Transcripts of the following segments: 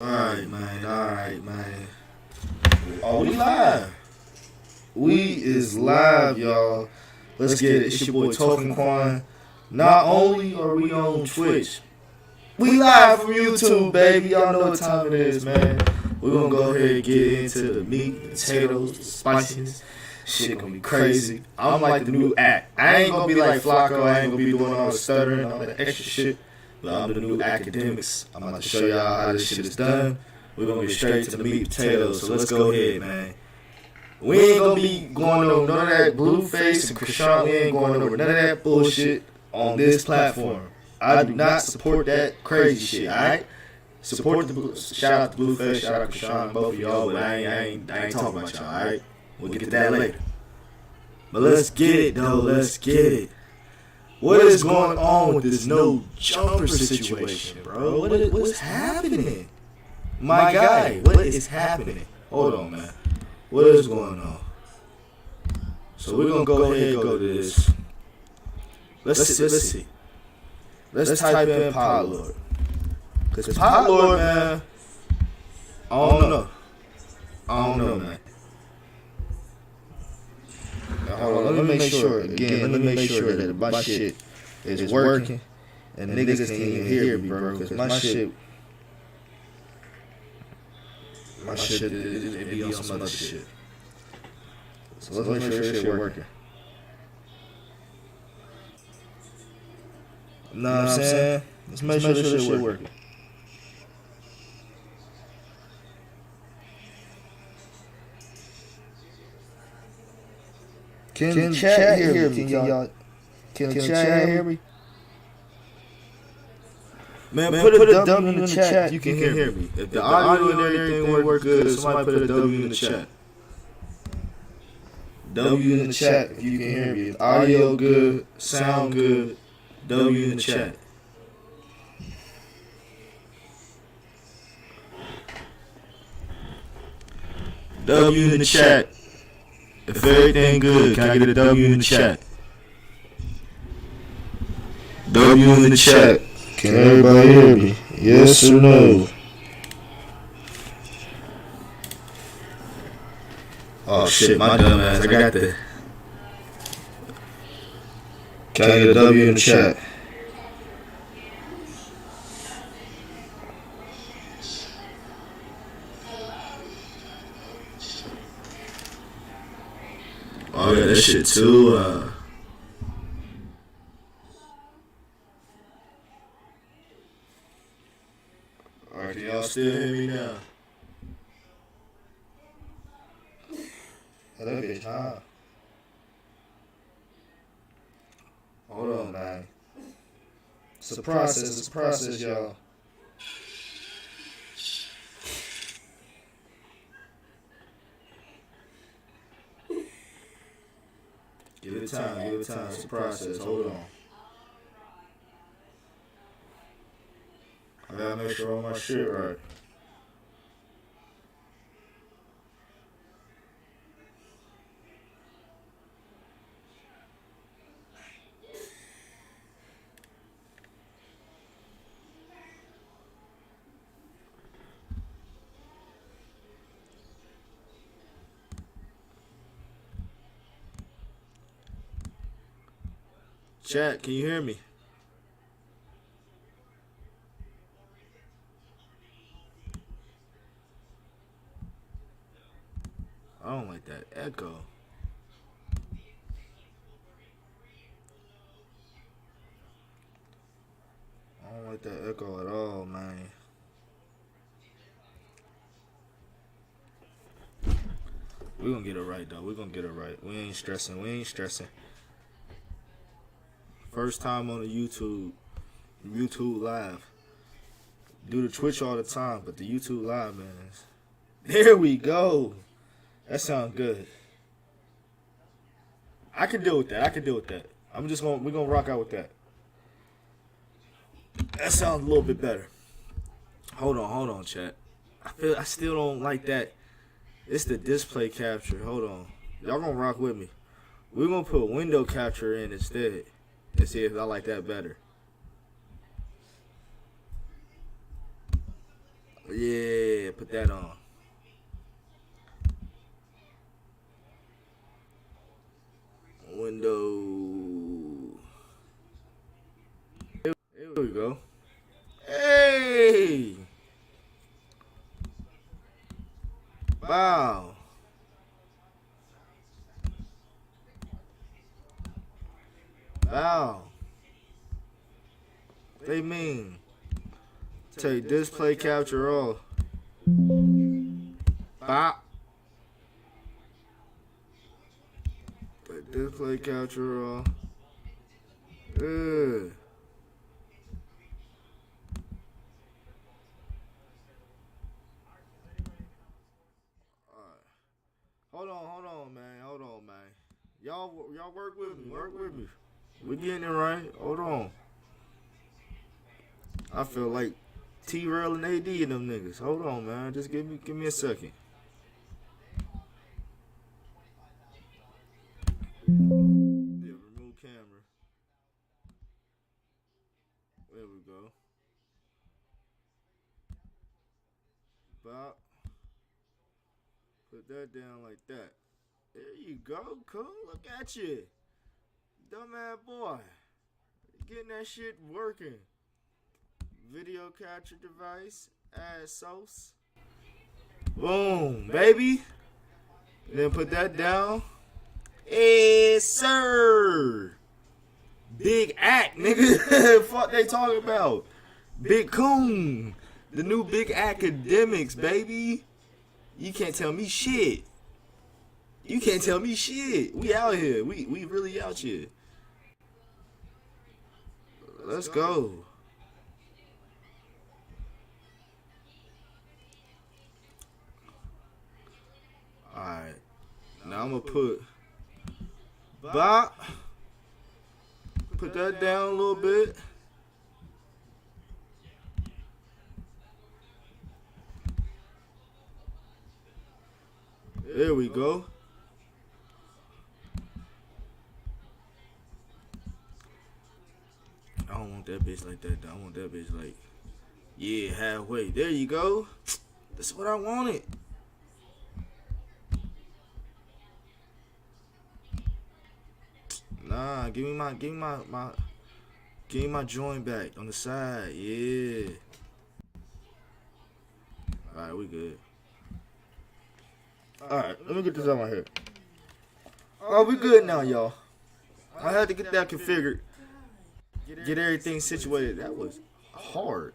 Alright, man. Alright, man. Oh, we live. We is live, y'all. Let's get it. It's your boy Talking Quan. Not only are we on Twitch, we live from YouTube, baby. Y'all know what time it is, man. We're gonna go ahead and get into the meat, the potatoes, the spiciness. Shit gonna be crazy. I'm like the new act. I ain't gonna be like Flacco. I ain't gonna be doing all the stuttering and all that extra shit. But I'm the new academics. I'm about to show y'all how this shit is done. We're gonna get straight to the meat and potatoes. So let's go ahead, man. We ain't gonna be going over none of that Blueface and Krishan. We ain't going over none of that bullshit on this platform. I do not support that crazy shit, alright? Support the shout out to Blueface, shout out to Krishan, both of y'all, but I ain't talking about y'all, alright? We'll get to that later. But let's get it though, let's get it. What is going on with this no jumper situation, bro? What's happening? My guy, what is happening? Hold on, man. What is going on? So we're gonna go ahead and go to this. Let's see. Let's type in Pot Lord. Cause Pot Lord, man, I don't know, man. Hold on, let me make sure again. Let me make sure that my shit is working and niggas can't even hear me, bro. Cause my shit it be on some other shit. So let's make sure this shit working. Know what I'm saying? Let's make sure this shit working. Can chat hear me? Can chat hear me? Man, put a W in the chat if you can hear me. If the audio and everything work good, somebody put a W in the chat. W in the chat if you can hear me. If audio good, sound good, W in the chat. W in the chat. If everything good, can I get a W in the chat? W in the chat. Can everybody hear me? Yes or no? Oh shit, my dumb ass. I got the. Can I get a W in the chat? Oh yeah, that shit too. Alright, can y'all still hear me now? That bitch high. Hold on, man. It's a process, y'all. Give it time, it's a process, hold on. I gotta make sure all my shit right. Chat, can you hear me? I don't like that echo. I don't like that echo at all, man. We're gonna get it right, though. We're gonna get it right. We ain't stressing. First time on the YouTube Live. Do the Twitch all the time, but the YouTube Live, man. There we go. That sounds good. I can deal with that. We're gonna rock out with that. That sounds a little bit better. Hold on, chat. I still don't like that. It's the display capture. Hold on. Y'all gonna rock with me. We're gonna put window capture in instead. And see if I like that better. Yeah, put that on. Window. Here we go. Hey! Wow. Wow. They mean. Take display capture off. Bop. Take display capture off. Ugh. Hold on, man. Hold on, man. Y'all work with me. Work with me. We getting it right. Hold on. I feel like T-Rail and AD and them niggas. Hold on, man. Just give me a second. Yeah, remove camera. There we go. Bop. Put that down like that. There you go, cool. Look at you. Dumbass boy. Getting that shit working. Video capture device. Add sauce. Boom, baby. Then put that down. Yes, sir. Big act, nigga. Fuck they talking about. Big Coon. The new Big Academics, baby. You can't tell me shit. You can't tell me shit. We out here. We really out here. Let's go. Alright. Now I'm gonna put Bop. Put that down a little bit. There we go. I don't want that bitch like that though. I want that bitch like, yeah, halfway. There you go. That's what I wanted. Nah, give me my joint back on the side. Yeah. Alright, we good. Alright, let me get this out my head. Oh, we good now, y'all. I had to get that configured. Get everything situated. That was hard.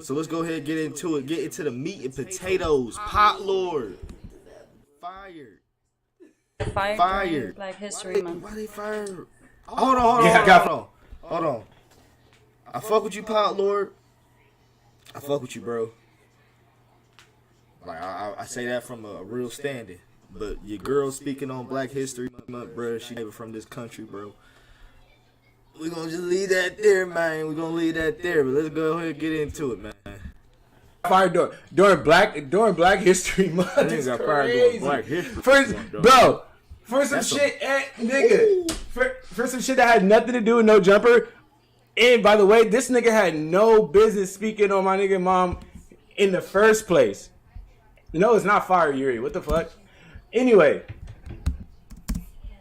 So let's go ahead and get into it. Get into the meat and potatoes. Pot Lord. Fired. Fired. Black History Month. Why they fired? Hold on. I fuck with you, Pot Lord. I fuck with you, bro. Like I say that from a real standing. But your girl speaking on Black History Month, bro. She never from this country, bro. We gonna just leave that there, man. We gonna leave that there. But let's go ahead and get into it, man. Fired during Black History Month. Niggas got fired during Black History. For some shit, nigga. For some shit that had nothing to do with No Jumper. And by the way, this nigga had no business speaking on my nigga mom in the first place. No, it's not fire, Yuri. What the fuck? Anyway.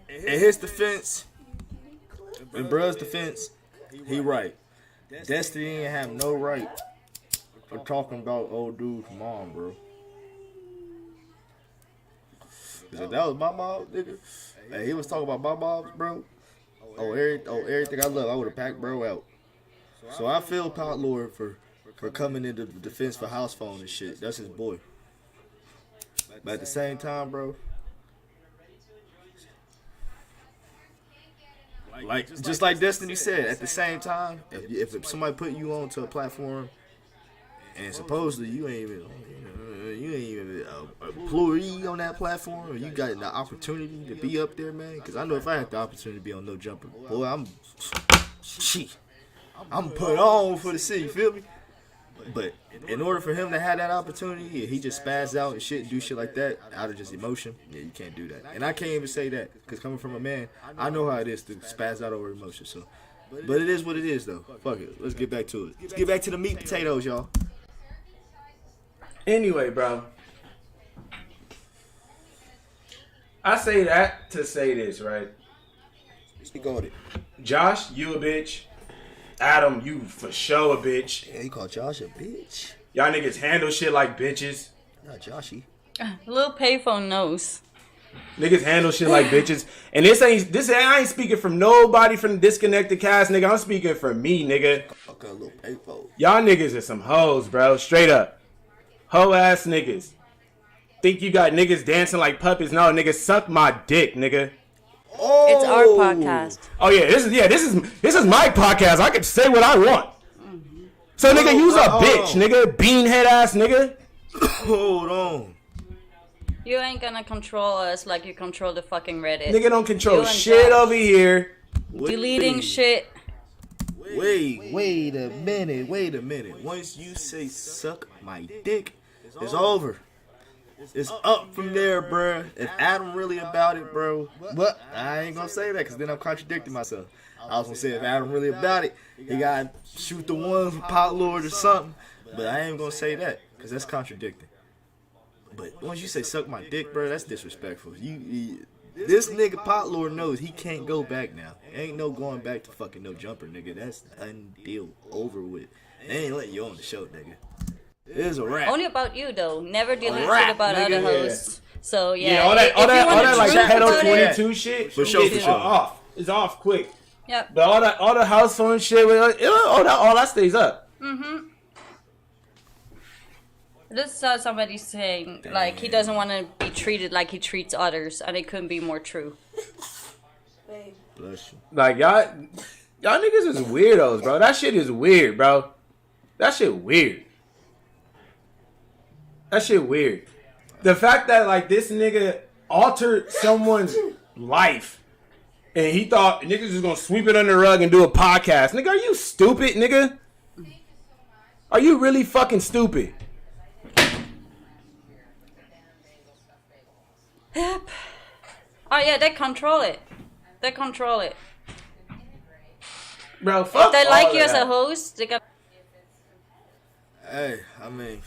In his defense, in bruh's defense, he right. Destiny ain't have no right for talking about old dude's mom, bro. Cause if that was my mom, nigga, and he was talking about my mom, bro. Everything I love, I would have packed bro out. So I feel Pot Lord for coming into the defense for house phone and shit. That's his boy. But at the same time, bro, like just like Destiny said, at the same time, if somebody put you onto a platform and supposedly you ain't even an employee on that platform, or you got the opportunity to be up there, man. Because I know if I had the opportunity to be on No Jumper, boy, I'm put on for the city, you feel me? But in order for him to have that opportunity, he just spazzed out and shit, do shit like that out of just emotion. Yeah, you can't do that. And I can't even say that because coming from a man, I know how it is to spazz out over emotion. So, but it is what it is, though. Fuck it. Let's get back to it. Let's get back to the meat potatoes, y'all. Anyway, bro. I say that to say this, right? He got it. Josh, you a bitch. Adam, you for sure a bitch. Yeah, he called Josh a bitch. Y'all niggas handle shit like bitches. Not Joshy. Little payphone knows. Niggas handle shit like bitches. And I ain't speaking from nobody from the disconnected cast, nigga. I'm speaking for me, nigga. Okay, a little payphone. Y'all niggas are some hoes, bro. Straight up. Hoe ass niggas. Think you got niggas dancing like puppets? No, nigga, suck my dick, nigga. Oh, It's our podcast. Oh yeah, this is my podcast. I can say what I want. So nigga, you's a bitch, nigga. Beanhead ass nigga. Hold on. You ain't gonna control us like you control the fucking Reddit. Nigga don't control You and shit Josh. over here. Deleting shit. Wait a minute. Once you say suck my dick, it's over. It's up from there, bruh. If Adam really about it, bro. But I ain't gonna say that because then I'm contradicting myself. I was gonna say if Adam really about it, he gotta shoot the ones with Pot Lord or something. But I ain't gonna say that because that's contradicting. But once you say suck my dick, bro, that's disrespectful. This nigga Pot Lord knows he can't go back now. Ain't no going back to fucking no jumper, nigga. That's done deal over with. They ain't letting you on the show, nigga. It is a wrap. Only about you though. Never delete rap, shit about nigga, other yeah. hosts. So yeah. Yeah, all that like truth pedo about it- 22 shit. For sure, it's for sure. off. It's off quick. Yep. But all the house phone shit, all that stays up. This is somebody saying like he doesn't want to be treated like he treats others, and it couldn't be more true. Bless you. Like y'all niggas is weirdos, bro. That shit is weird, bro. That shit weird. The fact that like this nigga altered someone's life and he thought niggas was gonna sweep it under the rug and do a podcast. Nigga, are you stupid, nigga? Are you really fucking stupid? Yep. Oh yeah, they control it. Bro, fuck If they all like of you as that. a host, they got. Hey, I mean,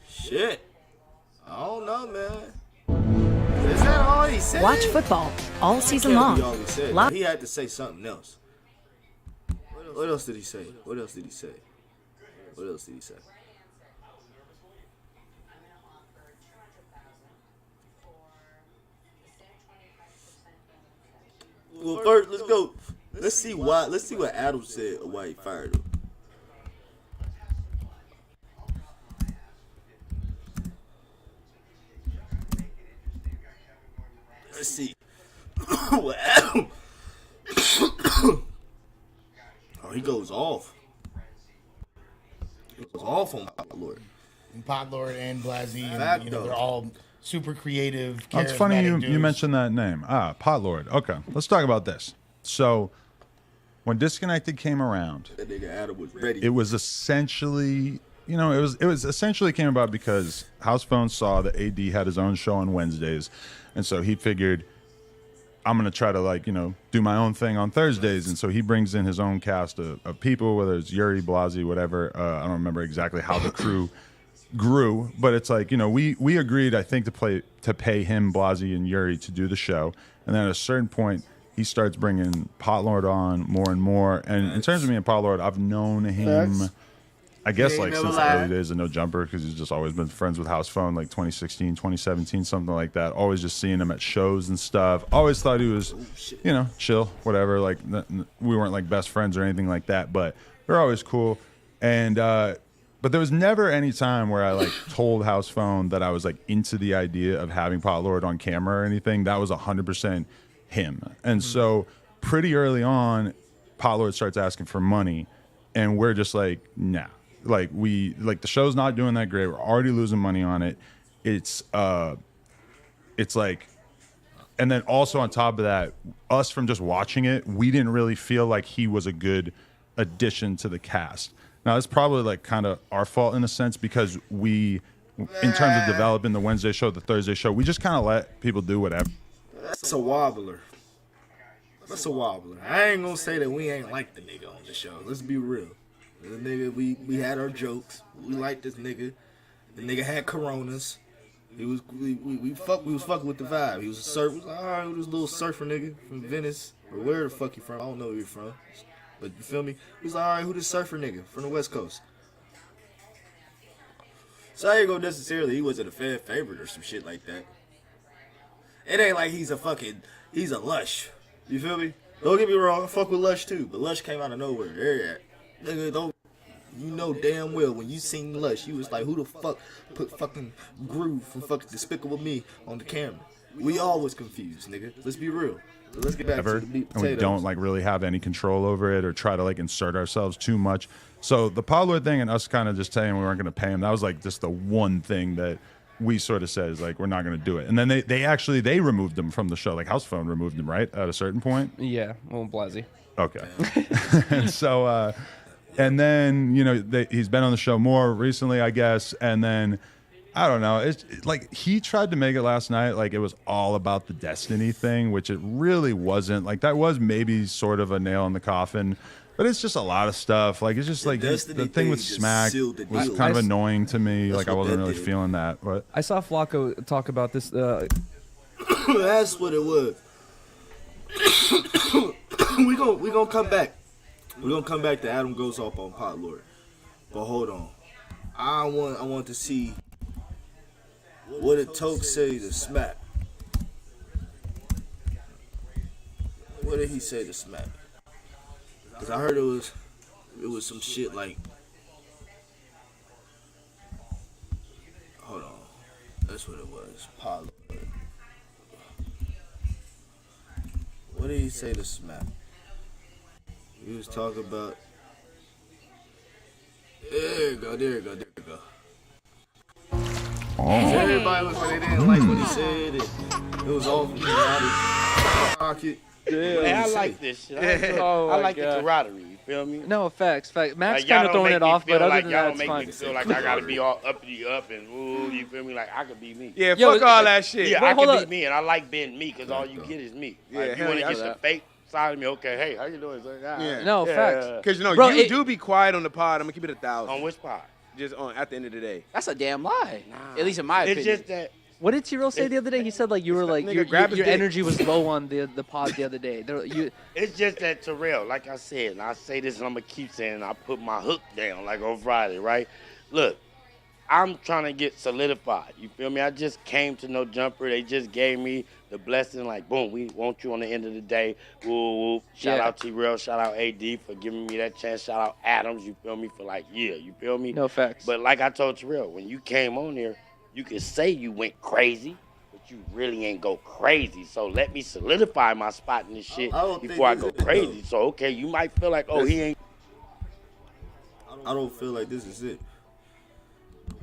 shit. I don't know, man. Is that all he said? Watch football all season Can't be long. all he said. Live- He had to say something else. What else did he say? Well, first, let's go. Let's see what Adam said or why he fired him. Let's see. What Adam? Oh, he goes off. He goes off on Pot Lord. Pot Lord and Blasey, Fact, and you know, though. they're all super creative. Oh, it's funny charismatic you dudes. mentioned that name. Pot Lord. Okay, let's talk about this. So, when Disconnected came around, That nigga Adam was ready. it was essentially, it was essentially came about because House Phone saw that AD had his own show on Wednesdays, and so he figured, I'm gonna try to do my own thing on Thursdays, and so he brings in his own cast of people, whether it's Yuri, Blasey, whatever. I don't remember exactly how the crew grew, but it's like, we agreed, I think, to pay him, Blasey, and Yuri to do the show, and then at a certain point he starts bringing Pot Lord on more and more. And in terms of me and Pot Lord, I've known him, Facts. I guess, He ain't like never since the lied. early days of No Jumper, because he's just always been friends with House Phone, like 2016, 2017, something like that. Always just seeing him at shows and stuff. Always thought he was, chill, whatever. Like, we weren't like best friends or anything like that, but they're always cool. And but there was never any time where I like told House Phone that I was like into the idea of having Pot Lord on camera or anything. That was 100% him. And so pretty early on, Pot Lord starts asking for money, and we're just like, nah. Like the show's not doing that great. We're already losing money on it. It's like, and then also on top of that, us from just watching it, we didn't really feel like he was a good addition to the cast. Now, it's probably like kind of our fault in a sense, because we, in terms of developing the Wednesday show, the Thursday show, we just kind of let people do whatever. That's a wobbler. I ain't gonna say that we ain't like the nigga on the show. Let's be real. The nigga, we had our jokes. We liked this nigga. The nigga had coronas. We was fucking with the vibe. He was a surfer. We was like, all right, this little surfer nigga from Venice or where the fuck you from? I don't know where you're from, but you feel me? We was like, all right, who this surfer nigga from the West Coast? So I ain't gonna necessarily he wasn't a fan favorite or some shit like that. It ain't like he's a Lush. You feel me? Don't get me wrong, I fuck with Lush too, but Lush came out of nowhere. There at. Nigga, don't you know damn well when you seen Lush, you was like, who the fuck put fucking Groove from fucking Despicable Me on the camera? We all was confused, nigga. Let's be real. So let's get back to the meat and we potatoes. don't like really have any control over it or try to like insert ourselves too much. So the Pod Lord thing and us kind of just saying we weren't going to pay him, that was like just the one thing that we sort of said is like we're not going to do it. And then they removed him from the show. Like House Phone removed him, right, at a certain point. Yeah, well, Blasey. Okay. And so and then he's been on the show more recently, I guess, and then I don't know. It's like he tried to make it last night like it was all about the Destiny thing, which it really wasn't. Like that was maybe sort of a nail in the coffin, but it's just a lot of stuff. Like it's just like the thing with Smack was kind of annoying to me. Like I wasn't really feeling that. But I saw Flacco talk about this. That's what it was. we gonna come back. We're gonna come back to Adam goes off on Pod Lord. But hold on. I want to see what did Toke say to Smack. What did he say to Smack? Cause I heard it was some shit like, hold on, that's what it was. Pod Lord. What did he say to Smack? He was talking about. There you go. Everybody looked like they didn't like what he said. It was all from the pocket. Man, I like this shit. I like the camaraderie. You feel me? No, facts. Max Like, kind of throwing it off, but other like, than y'all that, don't it's make fine. me feel like I gotta be all uppity up and ooh, you feel me? Like I could be me. Yeah, Yo, fuck all that shit. Yeah, Well, I hold can up. be me, and I like being me because all you get is me. Yeah, Like, you hell want to yeah. get some fake side of me? Okay, hey, how you doing? It's like, Yeah. No, facts. Because Bro, you it- do be quiet on the pod. I'm gonna keep it 1,000. On which part? Just on at the end of the day. That's a damn lie. At least in my It's opinion. just that What did T-Real say the other day? He said like you were like nigga grabbed your his dick. energy was low on the pod the other day. it's just that Terrell, like I said, and I say this and I'm gonna keep saying it, I put my hook down like on Friday, right? Look, I'm trying to get solidified. You feel me? I just came to No Jumper. They just gave me the blessing, like, boom, we want you on the end of the day. Woo, woo. Shout Yeah. out T-Real, shout out AD for giving me that chance. Shout out Adams, you feel me, for like, yeah, you feel me? No facts. But like I told Terrell, when you came on here, you could say you went crazy, but you really ain't go crazy. So let me solidify my spot in this shit I don't before I think go this is it, crazy. So, okay, you might feel like, oh, he ain't. I don't feel like this is it.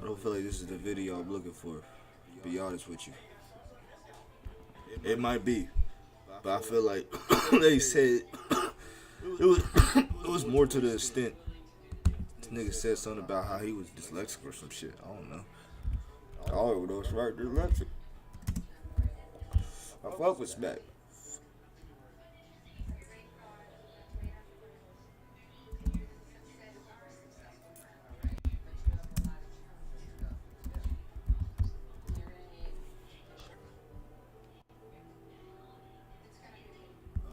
I don't feel like this is the video I'm looking for. To be honest with you, it might be, but I feel like they said it was more to the extent. This nigga said something about how he was dyslexic or some shit. I don't know. All I know is right dyslexic. I fuck with Smack.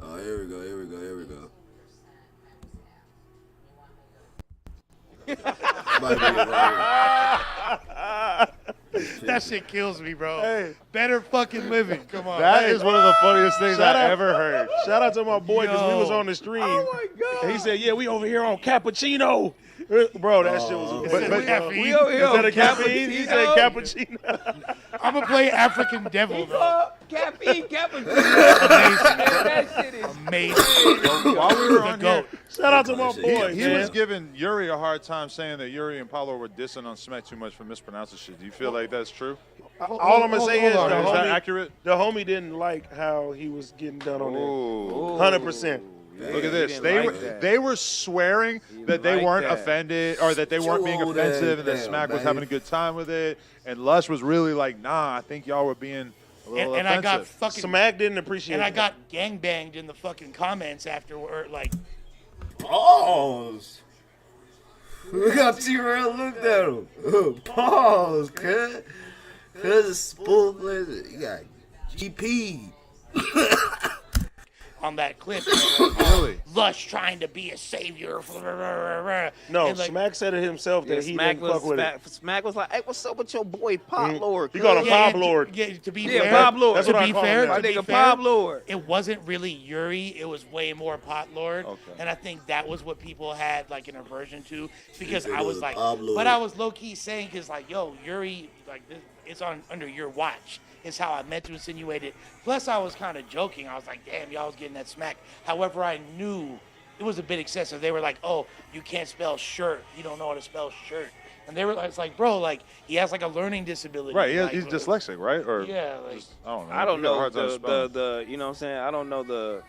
Oh, here we go. Might be it right That shit kills me, bro. Better fucking living. Come on. That is one of the funniest things Shout I out- ever heard. Shout out to my boy because we was Yo. on the stream. Oh my god. And he said, "Yeah, we over here on cappuccino." Bro, that shit was. We over here Is that on a caffeine? He said cappuccino. cappuccino. I'm gonna play African Devil, bro. Caffeine, cappuccino. Amazing. That shit is Amazing. While we were on here, Shout out to my He boy, he man. was giving Yuri a hard time saying that Yuri and Paulo were dissing on Smack too much for mispronouncing shit. Do you feel like that's true? All I'm gonna say is Is the that homie, accurate? the homie didn't like how he was getting done on Ooh. there. 100%. Look at this. didn't They like were that. they were swearing that they like weren't that. offended or that they weren't being Slow offensive and that down, Smack was man. having a good time with it. And Lush was really like, nah, I think y'all were being a little And I got offensive. fucking Smack didn't appreciate and I that. got gangbanged in the fucking comments afterward. Like, Oh, Look how T-Rail looked at him. Pause, cuz. Cuz it's spool blazer. You got GP. On that clip. Really? Lush trying to be a savior. No, And, like, Smack said it himself that he Smack didn't fuck with it. Smack was like, "Hey, what's up with your boy Pop Lord?" He called him yeah, Pop Lord. To be Yeah, fair, Pop Lord. That's to what I be call him fair, now. to My be nigga fair, Pop Lord. it wasn't really Yuri. It was way more Pot Lord. Okay. And I think that was what people had like an aversion to because said I it was was like, Pablo. but I was low key saying because like, yo, Yuri, like this, it's on under your watch. Is how I meant to insinuate it. Plus, I was kind of joking. I was like, damn, y'all was getting that smack. However, I knew it was a bit excessive. They were like, oh, you can't spell shirt. You don't know how to spell shirt. And they were like, it's like, bro, like, he has like a learning disability. Right. Like, He's dyslexic, right? Or yeah, like, I don't know. I don't You got a know hard time spelling. the you know what I'm saying? I don't know the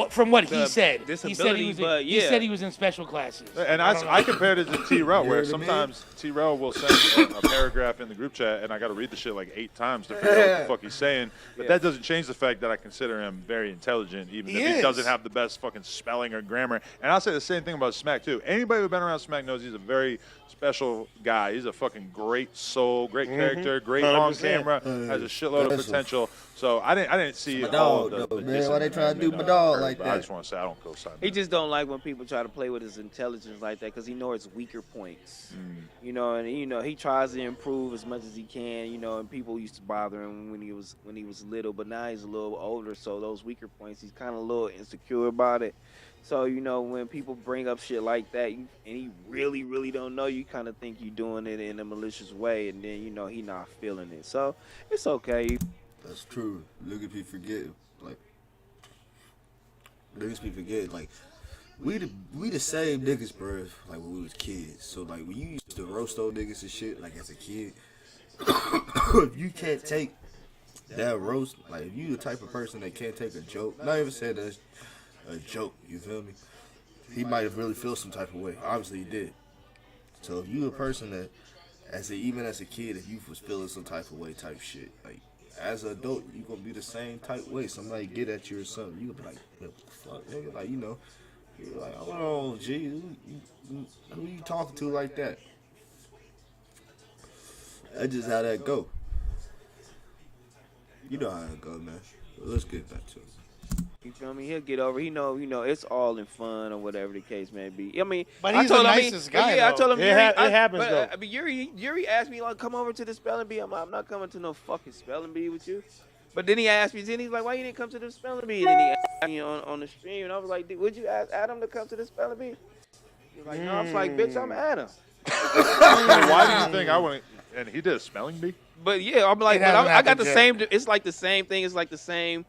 from what he the said. He said disability, he was, but he yeah. said he was in special classes. And don't know. I compared it to T-Rail, where You know what I mean? sometimes T-Rail will send a paragraph in the group chat, and I got to read the shit like 8 times to figure out what the fuck he's saying. But that doesn't change the fact that I consider him very intelligent, even He if he is. doesn't have the best fucking spelling or grammar. And I'll say the same thing about Smack, too. Anybody who's been around Smack knows he's a very special guy. He's a fucking great soul, great character, great on 100%. camera, has a shitload of potential. So I didn't see My all dog, of the though, man. Why they try to do my disinformation dog or- like but I that? just want to say I don't co-sign He that. just don't like when people try to play with his intelligence like that because he knows his weaker points. You know, and he tries to improve as much as he can. You know, and people used to bother him when he was little, but now he's a little older, so those weaker points, he's kind of a little insecure about it. So you know, when people bring up shit like that, and he really, really don't know, you kind of think you're doing it in a malicious way, and then you know he not feeling it. So it's okay. That's true. Niggas be forgetting. Like, niggas be forgetting. Like, we the same niggas, bro. Like when we was kids. So like when you used to roast those niggas and shit, like as a kid, if you can't take that roast, like if you the type of person that can't take a joke, not even saying that's a joke, you feel me? He might have really feel some type of way. Obviously he did. So if you a person that, even as a kid, if you was feeling some type of way type shit, like as an adult, you gonna be the same type way. Somebody get at you or something, you gonna be like, what the fuck, nigga? Like, you know, you're like, hold on, G, who you talking to like that? That's just how that go. You know how it go, man. But let's get back to it. You feel me? He'll get over. He know, it's all in fun or whatever the case may be. I mean, But I he's told the him, nicest guy, Yeah, I though. told him. It Yuri, happens, but, though. I mean, Yuri asked me like, come over to the spelling bee. I'm not coming to no fucking spelling bee with you. But then he asked me, he's like, why you didn't come to the spelling bee? And then he asked me on the stream, and I was like, would you ask Adam to come to the spelling bee? He was like, no. I was like, bitch, I'm Adam. Why do you think I wouldn't? And he did a spelling bee? But yeah, I'm like, It but hasn't I got happened the yet. same. It's like the same thing. It's like the same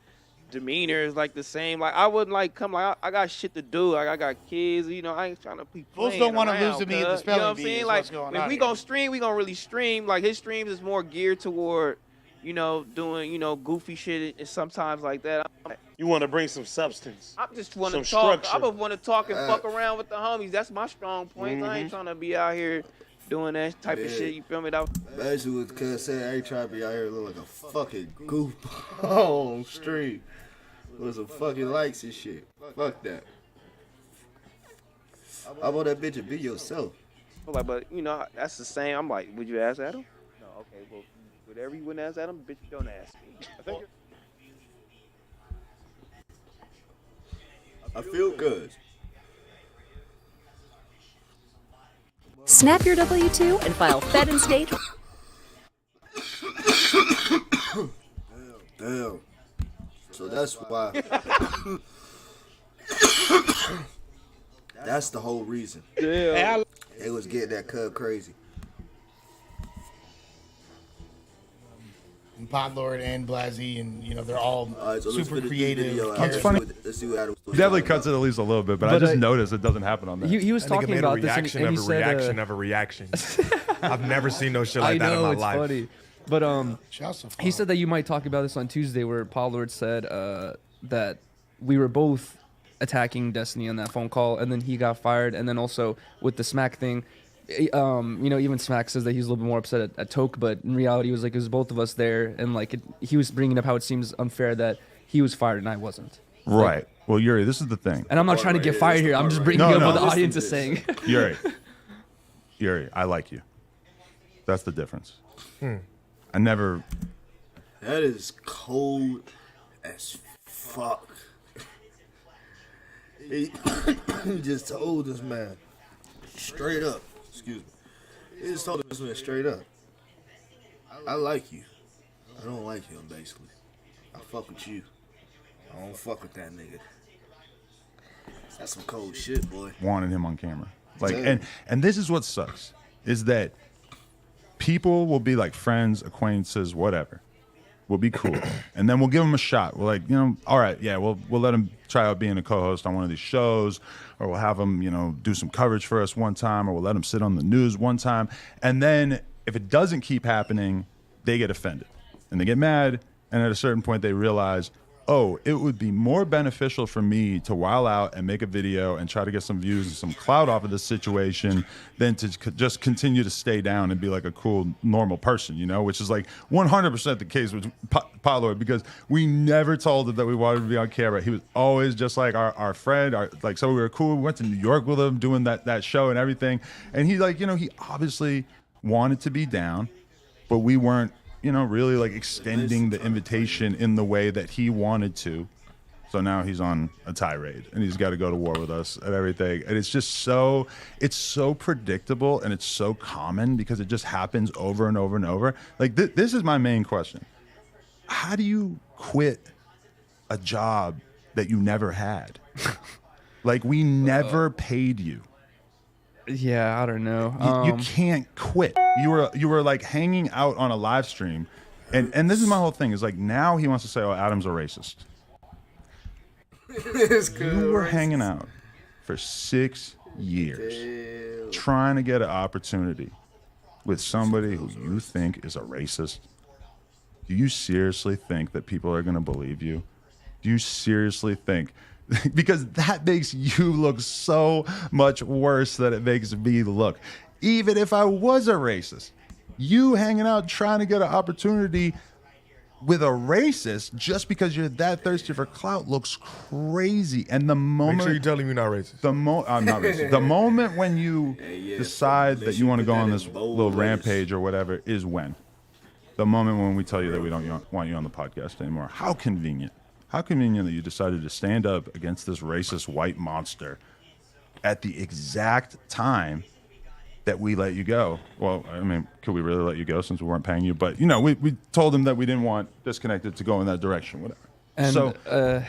demeanor. It's like the same. Like I wouldn't like come. Like I got shit to do. Like I got kids. You know, I ain't trying to be Fools playing don't wanna around, lose to me at the cuz. spelling You know what I'm bee saying? is Like what's going if on we here. gonna stream, we gonna really stream. Like his streams is more geared toward, you know, doing goofy shit and sometimes like that. You want to bring some substance. I just want to Some talk. structure. I want to talk and fuck around with the homies. That's my strong point. I ain't trying to be out here doing that type of Yeah. shit. You feel me? That Basically, what Cuz said, I ain't trying to be out here looking like a fucking goof on stream with some fucking likes and shit. Fuck that. I want that bitch to be yourself. like, but you know, that's the same. I'm like, would you ask Adam? No. Okay. Well, whatever you wouldn't ask Adam, bitch, you don't ask me. I think. I feel good. Snap your W-2 and file Fed and State. Damn. So that's why. That's the whole reason. Yeah. They was getting that Cub crazy. And Pot Lord and Blasey, and they're all All right, so let's super finish this creative. video out. characters. Let's see what Adam was Definitely talking cuts it about. at least a little bit, but I But, just noticed it doesn't happen on that. He was That nigga talking made about a this, reaction and he of a said, reaction of a reaction. I've never seen no shit like I that in know my it's life. funny, but Shouts to he Fog. said that you might talk about this on Tuesday, where Pollard said that we were both attacking Destiny on that phone call, and then he got fired, and then also with the Smack thing. Even Smack says that he's a little bit more upset at Toke, but in reality, it was like it was both of us there, and like he was bringing up how it seems unfair that he was fired and I wasn't. Right. Well, Yuri, this is the thing. And I'm not trying to get fired here. I'm just bringing No, up no. what the Listen audience to is saying. Yuri, Yuri, I like you. That's the difference. I never. That is cold as fuck. He just told this man straight up. Excuse me. He just told this man straight up. I like you. I don't like him, basically. I fuck with you. I don't fuck with that nigga. That's some cold shit, boy. Wanted him on camera. Like, Damn. and this is what sucks, is that people will be like friends, acquaintances, whatever. We'll be cool. And then we'll give him a shot. We're like, all right, yeah, we'll let him try out being a co-host on one of these shows, or we'll have him, do some coverage for us one time, or we'll let him sit on the news one time. And then if it doesn't keep happening, they get offended and they get mad. And at a certain point they realize, oh, it would be more beneficial for me to while out and make a video and try to get some views and some clout off of this situation than to just continue to stay down and be like a cool, normal person, which is like 100% the case with Pollard, because we never told him that we wanted to be on camera. He was always just like our friend, so we were cool. We went to New York with him doing that show and everything. And he he obviously wanted to be down, but we weren't, really like extending the invitation in the way that he wanted to. So now he's on a tirade and he's got to go to war with us and everything. And it's just it's so predictable and it's so common because it just happens over and over and over. Like this is my main question. How do you quit a job that you never had? Like we never paid you. Yeah, I don't know. You can't quit. You were like hanging out on a live stream, and this is my whole thing. Is like now he wants to say, "Oh, Adam's a racist." You were hanging out for 6 years, trying to get an opportunity with somebody who you think is a racist. Do you seriously think that people are going to believe you? Do you seriously think? Because that makes you look so much worse than it makes me look. Even if I was a racist, you hanging out trying to get an opportunity with a racist just because you're that thirsty for clout looks crazy. And the moment... Make sure you're telling me you're not racist. I'm not racist. The moment when you decide that you want to go on this little rampage or whatever is when. The moment when we tell you that we don't want you on the podcast anymore. How convenient. How convenient that you decided to stand up against this racist white monster at the exact time that we let you go. Well, I mean, could we really let you go since we weren't paying you? But, we told him that we didn't want Disconnected to go in that direction, whatever. And so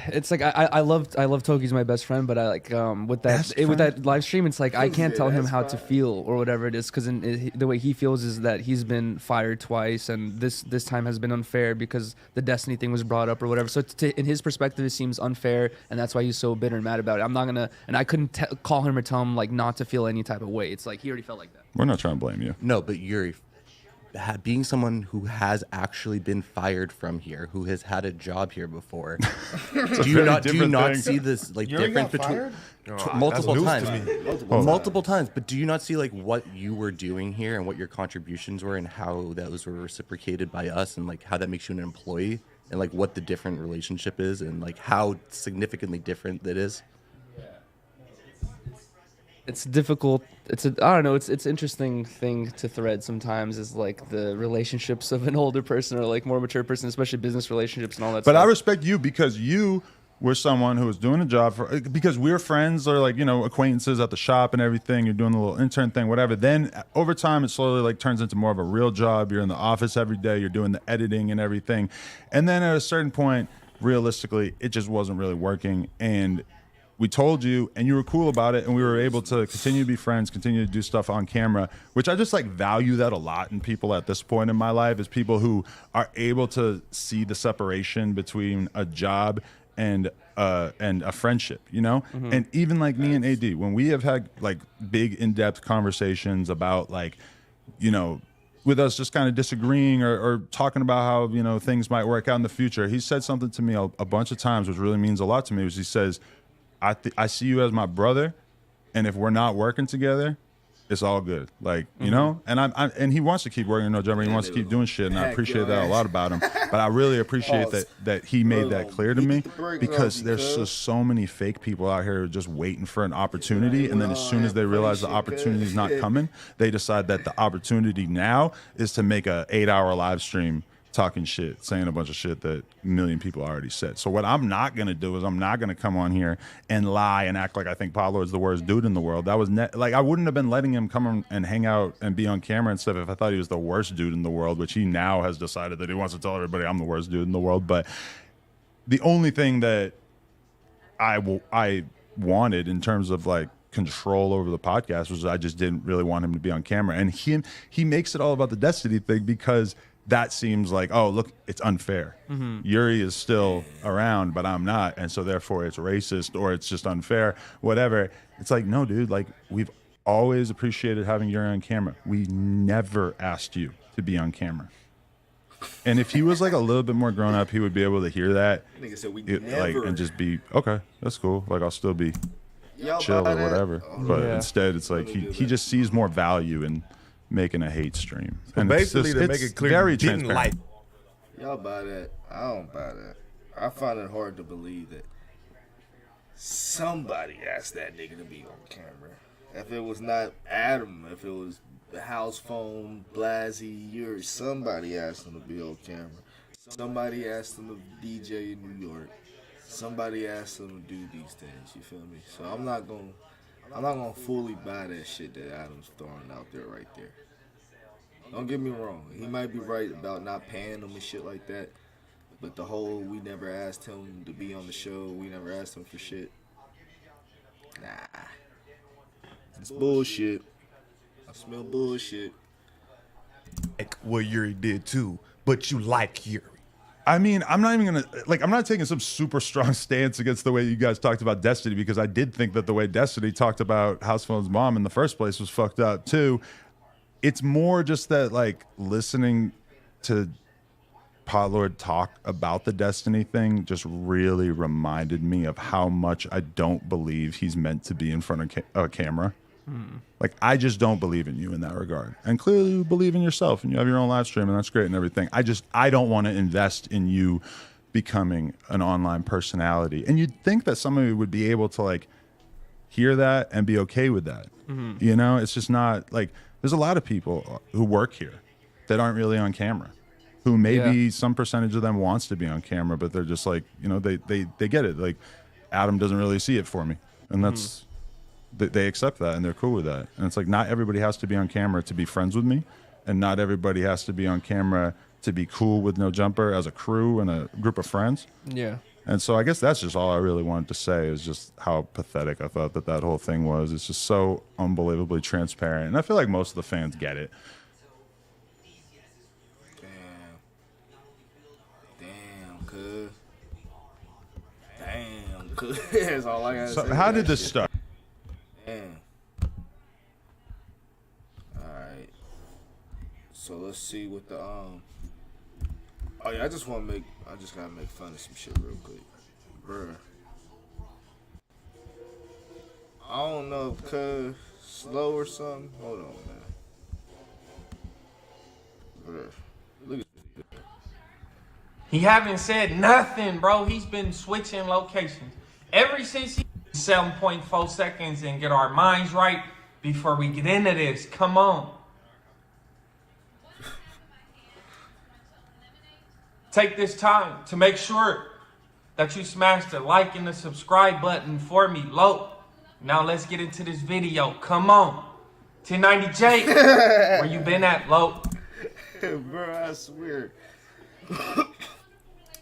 it's like I love Toki's my best friend, but I like with that live stream, it's like I can't tell him how to feel or whatever it is, because the way he feels is that he's been fired twice, and this time has been unfair because the Destiny thing was brought up or whatever. So in his perspective, it seems unfair, and that's why he's so bitter and mad about it. I'm not gonna, and I couldn't call him or tell him like not to feel any type of way. It's like he already felt like that. We're not trying to blame you. No, but Yuri, being someone who has actually been fired from here, who has had a job here before, do you not see this like difference between multiple times? But do you not see like what you were doing here and what your contributions were and how those were reciprocated by us, and like how that makes you an employee, and like what the different relationship is, and like how significantly different that is? It's difficult. I don't know. It's interesting thing to thread sometimes is like the relationships of an older person or like more mature person, especially business relationships and all that. But stuff. I respect you because you were someone who was doing a job because we're friends or like, acquaintances at the shop and everything. You're doing the little intern thing, whatever. Then over time, it slowly like turns into more of a real job. You're in the office every day. You're doing the editing and everything. And then at a certain point, realistically, it just wasn't really working. And we told you, and you were cool about it, and we were able to continue to be friends, continue to do stuff on camera, which I just like value that a lot in people at this point in my life, is people who are able to see the separation between a job and a friendship, Mm-hmm. And even like me and AD, when we have had like big in-depth conversations about like, with us just kind of disagreeing or talking about how, things might work out in the future, he said something to me a bunch of times, which really means a lot to me, which he says, I see you as my brother, and if we're not working together, it's all good. Like, you know, and and he wants to keep working No Jumper. He wants to keep doing shit, and I appreciate that a lot about him. But I really appreciate that he made that clear to me, because there's just so many fake people out here just waiting for an opportunity, and then as soon as they realize the opportunity is not coming, they decide that the opportunity now is to make a 8-hour live stream talking shit, saying a bunch of shit that a million people already said. So what I'm not going to do is I'm not going to come on here and lie and act like I think Pablo is the worst dude in the world. That was like, I wouldn't have been letting him come on and hang out and be on camera and stuff if I thought he was the worst dude in the world, which he now has decided that he wants to tell everybody I'm the worst dude in the world. But the only thing that I wanted in terms of like control over the podcast was I just didn't really want him to be on camera. And he makes it all about the Destiny thing, because that seems like, oh, look, it's unfair. Yuri is still around, but I'm not, and so therefore it's racist or it's just unfair, whatever. It's like, no, dude, like, we've always appreciated having Yuri on camera. We never asked you to be on camera. And if he was like a little bit more grown up, he would be able to hear that, Nigga said we like, never. and just be, okay, that's cool. Like, I'll still be Y'all chill buy or that? whatever. Oh, But yeah. instead, it's like he just sees more value in making a hate stream. So And basically, to it's make it clear, very you didn't transparent. like. Y'all buy that? I don't buy that. I find it hard to believe that somebody asked that nigga to be on camera. If it was not Adam, if it was the house phone, Blasey, Yuri, somebody asked him to be on camera. Somebody asked him to DJ in New York. Somebody asked him to do these things. You feel me? So I'm not gonna fully buy that shit that Adam's throwing out there right there. Don't get me wrong. He might be right about not paying them and shit like that. But the whole, we never asked him to be on the show, we never asked him for shit. Nah. It's bullshit. I smell bullshit. Like what Yuri did too, but you like Yuri. I mean, I'm not even gonna I'm not taking some super strong stance against the way you guys talked about Destiny, because I did think that the way Destiny talked about House Phone's mom in the first place was fucked up too. It's more just that, like, listening to Podlord talk about the Destiny thing just really reminded me of how much I don't believe he's meant to be in front of a camera. Like, I just don't believe in you in that regard. And clearly you believe in yourself and you have your own live stream, and that's great and everything. I don't want to invest in you becoming an online personality. And you'd think that somebody would be able to, like, hear that and be okay with that. You know, it's just not, like, there's a lot of people who work here that aren't really on camera, who maybe some percentage of them wants to be on camera, but they're just like, you know, they get it. Like, Adam doesn't really see it for me. And that's, they accept that and they're cool with that. And it's like, not everybody has to be on camera to be friends with me, and not everybody has to be on camera to be cool with No Jumper as a crew and a group of friends. Yeah. And so I guess that's just all I really wanted to say, is just how pathetic I thought that whole thing was. It's just so unbelievably transparent. And I feel like most of the fans get it. Damn, cuz. Damn, cuz. That's all I gotta So say. how did this start? Damn. Alright. So let's see what the oh yeah, I just gotta make fun of some shit real quick. Bruh. I don't know if cuz slow or something. Hold on, man. Bruh. Look at this. He haven't said nothing, bro. He's been switching locations. Ever since he 7.4 seconds and get our minds right before we get into this. Come on. Take this time to make sure that you smash the like and the subscribe button for me, Lo. Now let's get into this video. Come on. 1090J, where you been at, Lo? Bro, I swear.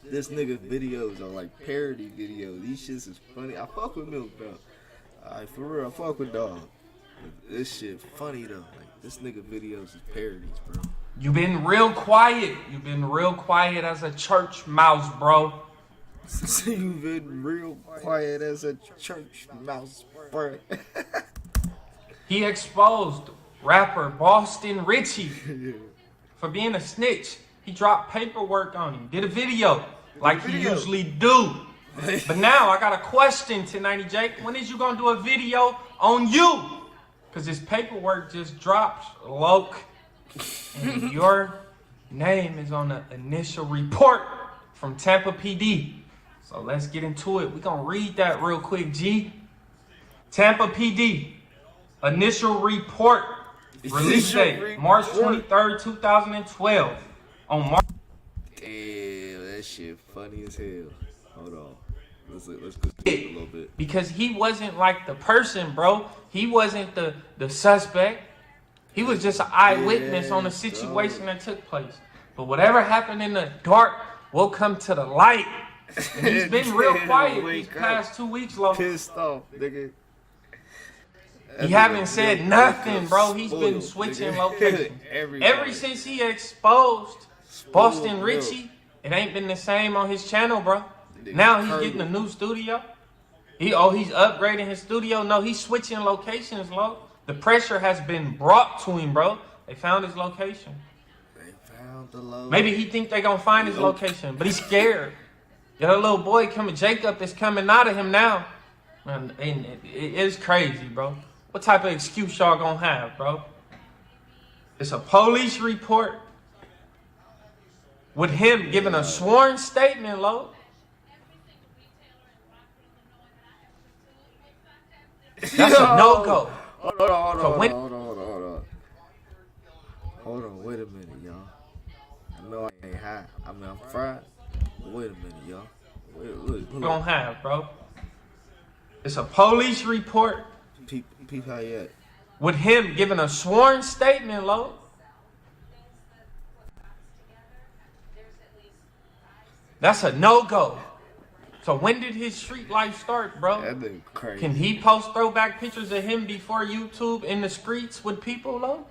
This nigga videos are like parody videos. These shits is funny. I fuck with Milk, bro. Alright, for real, I fuck with Dog. This shit funny though. Like, this nigga videos is parodies, bro. You been real quiet. You been real quiet as a church mouse, bro. You've been real quiet as a church mouse, bro. He exposed rapper Boston Richie for being a snitch. He dropped paperwork on him. Did a video like he usually do. But now I got a question, 1090J. When is you gonna do a video on you? because his paperwork just dropped, Loke. And your name is on the initial report from Tampa PD. So let's get into it. We're going to read that real quick, G. Tampa PD, initial report, release date, March 23rd, 2012. On March. Damn, that shit funny as hell. Hold on. Let's go a little bit. Because he wasn't like the person, bro. He wasn't the suspect. He was just an eyewitness on the situation that took place. But whatever happened in the dark will come to the light. And he's been real quiet these past 2 weeks, Lo. Pissed off, nigga. He haven't said nothing, bro. He's been switching locations. Ever since he exposed Boston Richie, it ain't been the same on his channel, bro. Now he's getting a new studio. He's upgrading his studio. No, he's switching locations, Lo. The pressure has been brought to him, bro. They found his location. Maybe he think they gonna find his location, but he's scared. Got a little boy coming, Jacob is coming out of him now. Man, it's crazy, bro. What type of excuse y'all gonna have, bro? It's a police report with him giving a sworn statement, Lo. That's a no-go. Hold on, wait a minute, y'all. I know I ain't high. I mean, I'm fried. But wait a minute, y'all. Wait, Gonna have, bro. It's a police report. Peep how you at? With him giving a sworn statement, Lo. That's a no-go. So when did his street life start, bro? That been crazy. Can he post throwback pictures of him before YouTube in the streets with people, Lo?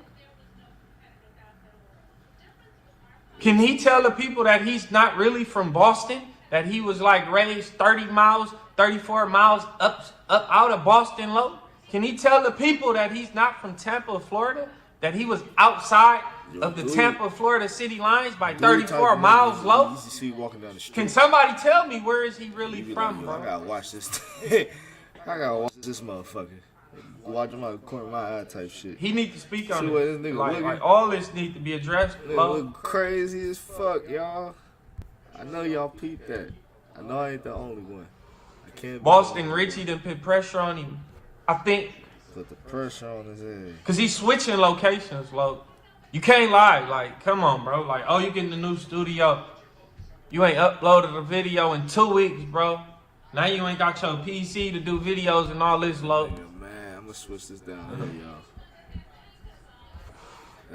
Can he tell the people that he's not really from Boston? That he was like raised 30 miles, 34 miles up out of Boston, Lo? Can he tell the people that he's not from Tampa, Florida? That he was outside of the Tampa, Florida city lines by 34 miles, Lo? You see walking down the street. Can somebody tell me where is he really from, bro? I gotta watch this. I gotta watch this motherfucker. Watch him out of the corner of my eye type shit. He need to speak on See it. what this nigga Like all this need to be addressed, Lo. look crazy as fuck, y'all. I know y'all peeped that. I know I ain't the only one. I can't. Boston Richie done put pressure on him. I think. Put the pressure on his head. Cause he's switching locations, Lo. You can't lie. Like, come on, bro. Like, oh, you getting the new studio. You ain't uploaded a video in 2 weeks, bro. Now you ain't got your PC to do videos and all this, Lo. Man, I'm gonna switch this down here, y'all.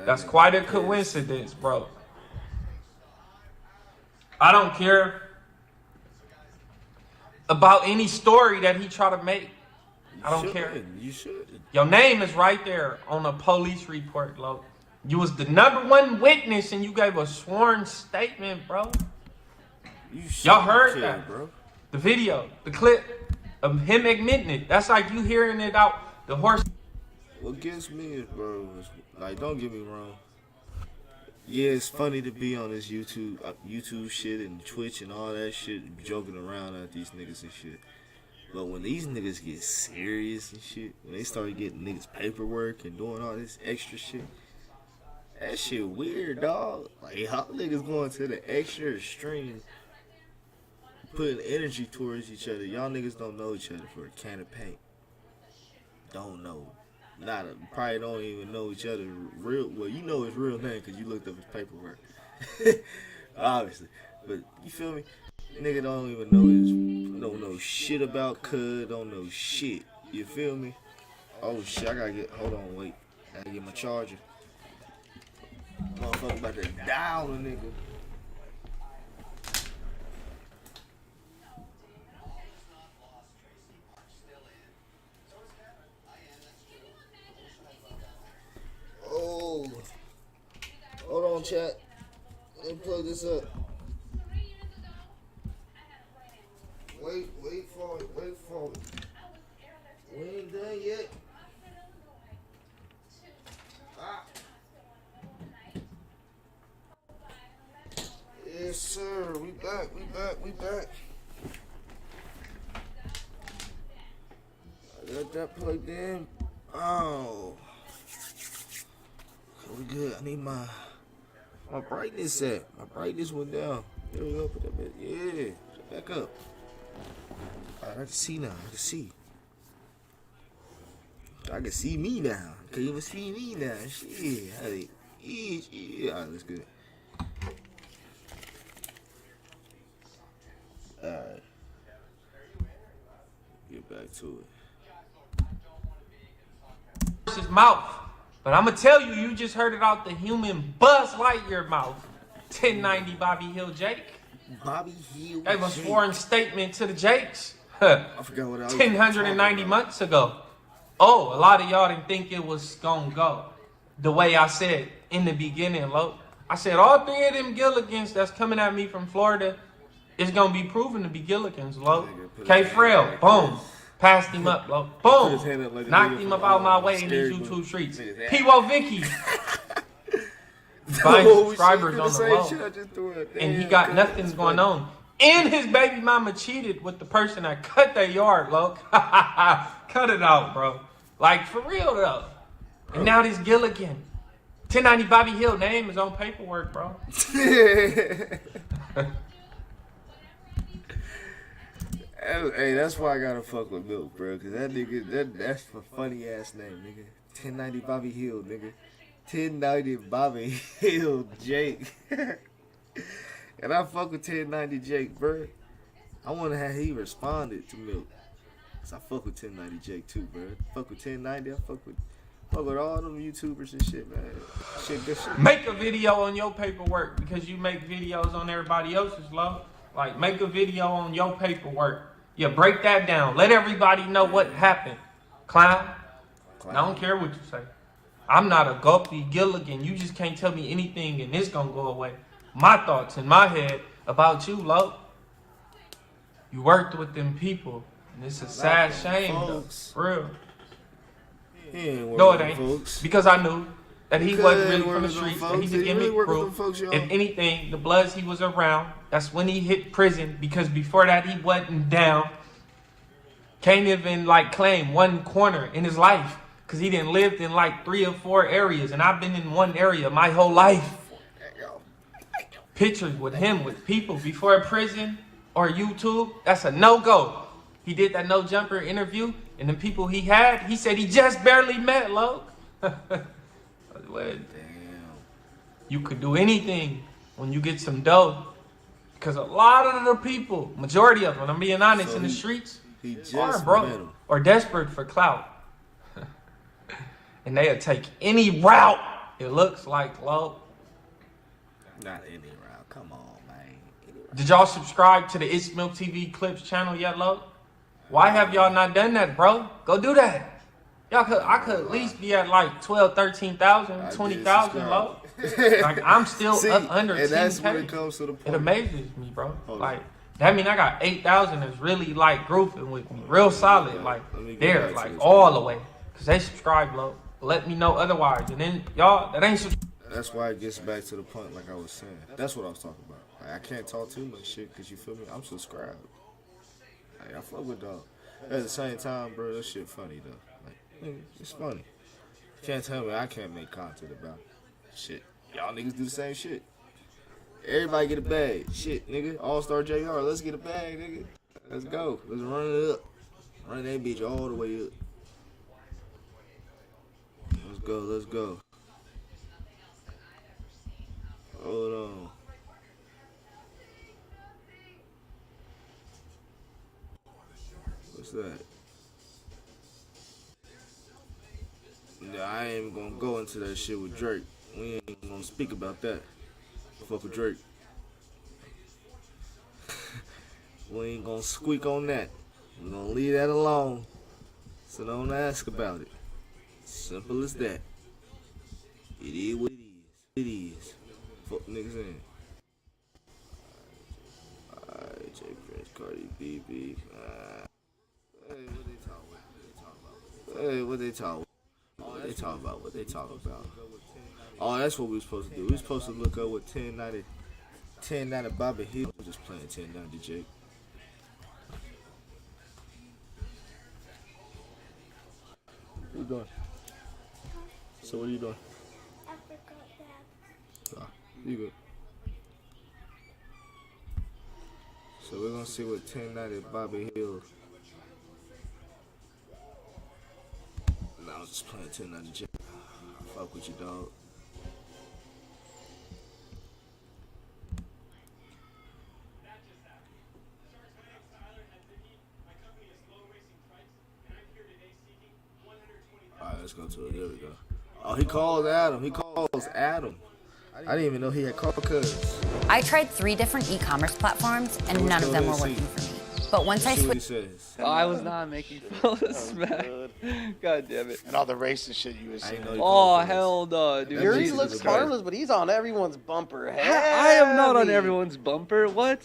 That's quite a coincidence, bro. I don't care about any story that he try to make. I don't care. You should. Your name is right there on a police report, Lo. You was the #1 witness and you gave a sworn statement, bro. Y'all heard that, bro. The video, the clip of him admitting it. That's like you hearing it out the horse. What gets me is, bro, is, like, don't get me wrong. Yeah, it's funny to be on this YouTube shit and Twitch and all that shit, joking around at these niggas and shit. But when these niggas get serious and shit, when they start getting niggas paperwork and doing all this extra shit, that shit weird, dog. Like, y'all niggas going to the extra extreme, putting energy towards each other. Y'all niggas don't know each other for a can of paint. Don't know. Probably don't even know each other real well. You know his real name because you looked up his paperwork. Obviously. But you feel me? Nigga don't even don't know shit about Cud, don't know shit. You feel me? Oh shit, I gotta hold on, wait. I gotta get my charger. Motherfucker about to die on a nigga. Oh, hold on, chat. Let me plug this up. Wait for it. We ain't done yet. Ah. Yes, sir. We back. I got that plugged in. Oh. We good. I need my brightness set. My brightness went down. There we go. Put that bit. Yeah. Back up. Alright, I can see now. I can see. I can see me now. I can even see me now. Shit. Yeah. Alright, that's good. Alright. Get back to it. His mouth. But I'm going to tell you, you just heard it out the human Buzz Lightyear mouth. 1090 Bobby Hill Jake. Bobby Hill Gave a Jake. sworn statement to the Jakes. I forgot what I was 1090 months ago. Oh, a lot of y'all didn't think it was going to go the way I said in the beginning, Lo. I said all three of them Gilligans that's coming at me from Florida is going to be proven to be Gilligans, Lo. K. Frail, boom. Passed him up, Lo. Boom. Knocked him up out my way in these YouTube streets. P.O. Vicky. Buying subscribers on the low. And he got nothing going on. And his baby mama cheated with the person that cut their yard, Lo. Cut it out, bro. Like, for real, though. And now this Gilligan. 1090 Bobby Hill name is on paperwork, bro. Hey, that's why I gotta fuck with Milk, bro. Cause that nigga, that's a funny ass name, nigga. 1090 Bobby Hill, nigga. 1090 Bobby Hill Jake. And I fuck with 1090 Jake, bro. I wonder how he responded to Milk. Cause I fuck with 1090 Jake too, bro. Fuck with 1090. I fuck with all them YouTubers and shit, man. Shit, good shit. Make a video on your paperwork because you make videos on everybody else's, love. Like, make a video on your paperwork. Yeah, break that down. Let everybody know what happened. Clown. I don't care what you say. I'm not a Guppy Gilligan. You just can't tell me anything and it's gonna go away. My thoughts in my head about you, Lo. You worked with them people. And it's a sad shame, though. For real. No, it ain't. Folks. Because I knew that he wasn't really from the streets. That he's an image proof. If anything, the Bloods he was around, that's when he hit prison. Because before that, he wasn't down. Can't even, like, claim one corner in his life. Because he didn't live in, like, 3 or 4 areas. And I've been in one area my whole life. Pictures with him, with people before prison or YouTube, that's a no-go. He did that No Jumper interview. And the people he had, he said he just barely met, Lo. You could do anything when you get some dough. Because a lot of the people, majority of them, I'm being honest, in the streets, are broke or desperate for clout. And they'll take any route it looks like, Lo. Not any route. Come on, man. Did y'all subscribe to the It's Milk TV Clips channel yet, Lo? Why have y'all not done that, bro? Go do that. I could at least be at like 12, 13,000, 20,000, Lo. Like, I'm still up under 10K. That's when it comes to the point. It amazes me, bro. Like, that mean I got 8,000 that's really like grouping with me. Real solid. Like, there, like all the way. Because they subscribe, Lo. Let me know otherwise. And then, y'all, that ain't subscribe. That's why it gets back to the point like I was saying. That's what I was talking about. Like, I can't talk too much shit because you feel me? I'm subscribed. Like, I fuck with dog. At the same time, bro, that shit funny though. Like, nigga, it's funny. You can't tell me I can't make content about it. Shit. Y'all niggas do the same shit. Everybody get a bag. Shit, nigga. All-Star JR. Let's get a bag, nigga. Let's go. Let's run it up. Run that bitch all the way up. Let's go. Let's go. Hold on. What's that? Yeah, I ain't even gonna go into that shit with Drake. We ain't gonna speak about that. Fuck with Drake. We ain't gonna squeak on that. We're gonna leave that alone. So don't ask about it. Simple as that. It is what it is. It is. Fuck niggas in. Alright, J. Prince, Cardi B, B. Hey, what they talking about? Hey, what they talking about? What they talking about? What they talking about? Oh, that's what we were supposed to do. We were supposed to look up what 1090 Bobby Hill was just playing 1090 Jake. you doing? So what are you doing? You good. So we're gonna see what 1090 Bobby Hill. Nah, I was just playing 1090 J. Fuck with you, dog. Alright, let's go to it. There we go. Oh, he calls Adam. He calls Adam. I didn't even know he had called Cuz. I tried 3 different e-commerce platforms and none of them were working for me. But once I switched, I was not making fun of Smack. God damn it. And all the racist shit you was saying. Oh, hell no, dude. Yuri Jesus looks Christ. harmless, but he's on everyone's bumper. I am not on Heavy. everyone's bumper. What?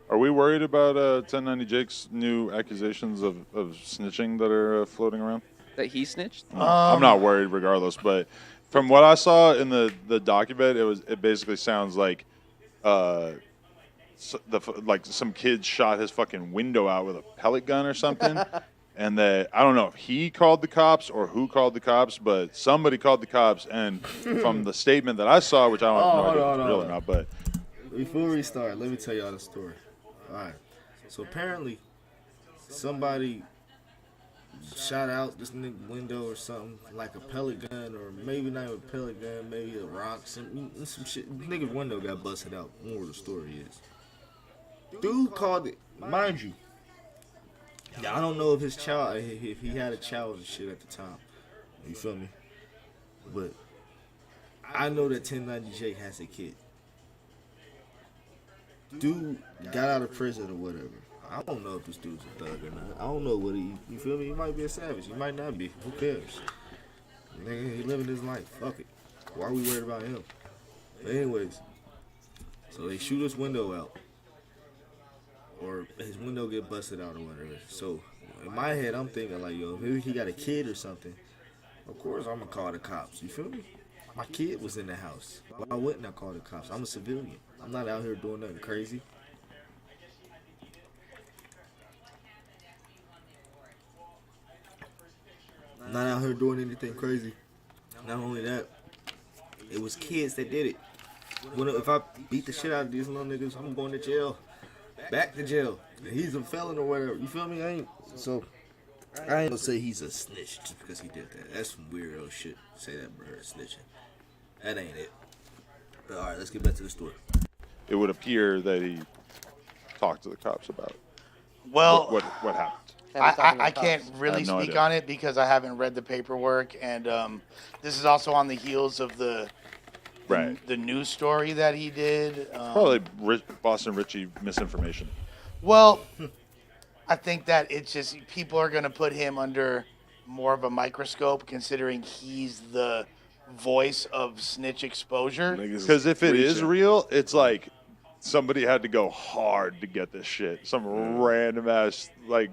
Are we worried about 1090 Jake's new accusations of snitching that are floating around? That he snitched? I'm not worried regardless, but from what I saw in the document, it basically sounds like like some kid shot his fucking window out with a pellet gun or something. And that I don't know if he called the cops or who called the cops, but somebody called the cops. And from the statement that I saw, which I don't know if it's real or not, but before we start, let me tell y'all the story. All right. So apparently, somebody shot out this nigga window or something, like a pellet gun, or maybe not even a pellet gun, maybe a rock, some shit. Nigga's window got busted out. More of the story is, dude called it, mind you. I don't know if his child, if he had a child and shit at the time. You feel me? But I know that 1090 Jake has a kid. Dude got out of prison or whatever. I don't know if this dude's a thug or not. I don't know what you feel me? He might be a savage. He might not be. Who cares? Nigga, he living his life. Fuck it. Why are we worried about him? But anyways, so they shoot his window out. Or his window get busted out or whatever. So in my head, I'm thinking like, yo, maybe he got a kid or something. Of course, I'm gonna call the cops. You feel me? My kid was in the house. Why wouldn't I call the cops? I'm a civilian. I'm not out here doing nothing crazy. I'm not out here doing anything crazy. Not only that, it was kids that did it. If I beat the shit out of these little niggas, I'm going to jail. Back to jail. He's a felon or whatever. You feel me? I ain't gonna say he's a snitch just because he did that. That's some weirdo shit. Say that, bro. Snitching. That ain't it. But all right, let's get back to the story. it would appear that he talked to the cops about it. Well, what happened? I can't really no speak idea. on it because I haven't read the paperwork, and this is also on the heels of the news story that he did. Probably Boston Richie misinformation. Well, I think that it's just people are going to put him under more of a microscope, considering he's the voice of snitch exposure. Because if it is real, it's like somebody had to go hard to get this shit. Some random ass like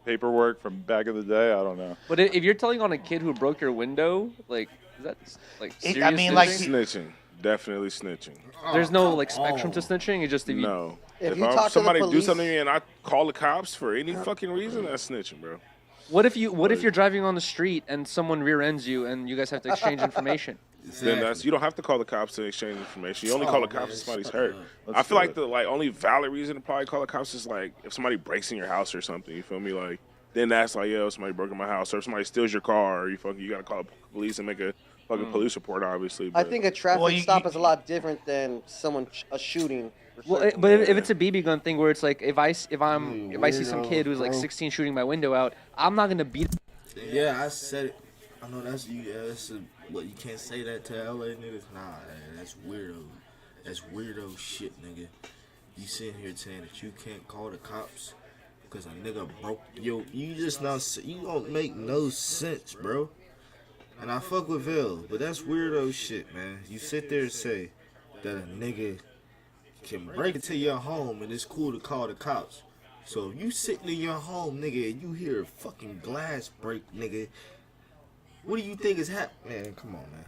paperwork from back in the day. I don't know. But if you're telling on a kid who broke your window, like is that like serious I mean, like snitching, definitely snitching. There's no like spectrum to snitching. It's just if you No. If you talk to the somebody do police- something and I call the cops for any fucking reason, that's snitching, bro. What if you're driving on the street and someone rear ends you and you guys have to exchange information? Then you don't have to call the cops to exchange information. You only call the cops if somebody's hurt. I feel like the only valid reason to probably call the cops is like if somebody breaks in your house or something. You feel me? Like then that's like, yo, somebody broke in my house, or if somebody steals your car, or you gotta call the police and make a fucking police report, obviously. I But think a traffic stop is a lot different than a shooting. Well, but if it's a BB gun thing where it's like if I see some kid who's like 16 shooting my window out, I'm not gonna beat. Yeah, I said it. I know that's you. Yeah, what you can't say that to LA niggas. Nah, that's weirdo. That's weirdo shit, nigga. You sitting here saying that you can't call the cops because a nigga broke you just not. You don't make no sense, bro. And I fuck with Vil, but that's weirdo shit, man. You sit there and say that a nigga can break into your home and it's cool to call the cops. So if you sitting in your home, nigga, and you hear a fucking glass break, nigga, what do you think is happening? Man, come on, man.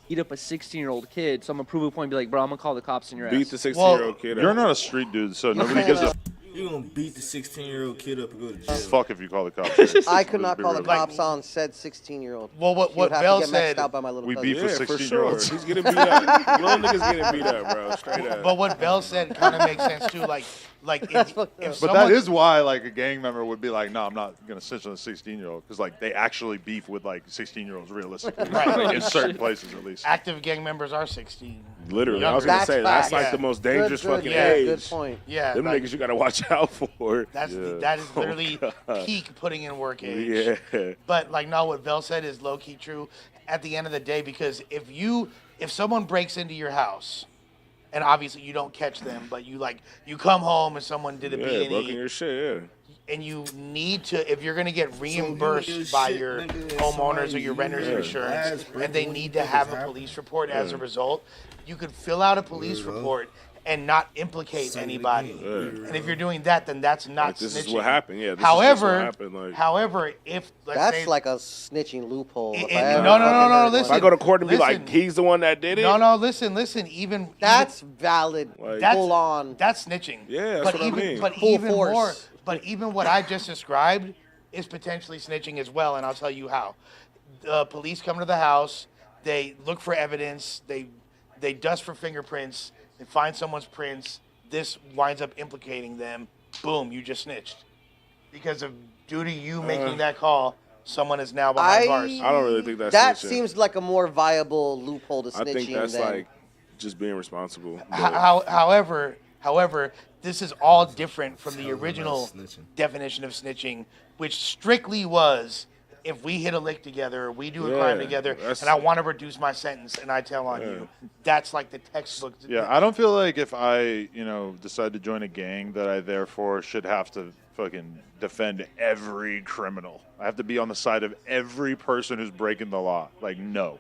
Beat up a 16-year-old kid, so I'm gonna prove a point and be like, bro, I'm gonna call the cops in your beat ass. the 16-year-old kid. You're not a street dude, so nobody gives a You gonna beat the 16-year-old kid up and go to jail. Fuck if you call the cops. I could not call the Like, cops on said 16-year-old. Well, what She would have Bell to get maxed said- out by my little We cousin. beef with Yeah, for 16-year-olds. sure. He's getting beat up. Little niggas getting beat up, bro. Straight up. But what Bell said kind of makes sense too. Like if But someone, that is why, like, a gang member would be like, "No, I'm not gonna snitch on a 16-year-old," because like they actually beef with like 16-year-olds realistically, Right. in certain places at least. active gang members are 16. Literally, Younger. I was gonna That's say that's facts. like Yeah. the most dangerous Good, fucking yeah, age. good point. Yeah, Them like, niggas you gotta watch out for. that is literally God. peak putting in work age. Yeah. But like, no, what Bell said is low key true. At the end of the day, because if someone breaks into your house, and obviously you don't catch them, but you come home and someone did a Yeah, broken B&E, your shit. and you need to, if you're gonna get So reimbursed you by shit, your nigga, homeowners or somebody your renters you of got insurance, glass, and they break, need to what have a happen? police report as a result, you could fill out a police There you go. report and not implicate Same anybody. again. And if you're doing that, then that's not Like, this snitching. is what happened. Yeah. This However, is just what happened. Like, however, if let's That's say, like a snitching loophole. It- If it- I ever no, fucking heard one. listen. if I go to court and be like, Listen. he's the one that did it. no, listen. Even That's valid. Like- That's- full on. that's snitching. Yeah, that's but what I even, mean. But Full even force. more. But even what I just described is potentially snitching as well, and I'll tell you how. The police come to the house. They look for evidence. They dust for fingerprints. They find someone's prints. This winds up implicating them. Boom, you just snitched. Because of due to you making that call, someone is now behind bars. I don't really think that's That snitching. seems like a more viable loophole to snitching I think that's than like just being responsible. But However, this is all different from the Tell them original about snitching. definition of snitching, which strictly was if we hit a lick together, we do a crime Yeah, together, that's- and I want to reduce my sentence, and I tell on you. That's like the textbook. Yeah, I don't feel like if I, decide to join a gang that I therefore should have to fucking defend every criminal. I have to be on the side of every person who's breaking the law. Like, no.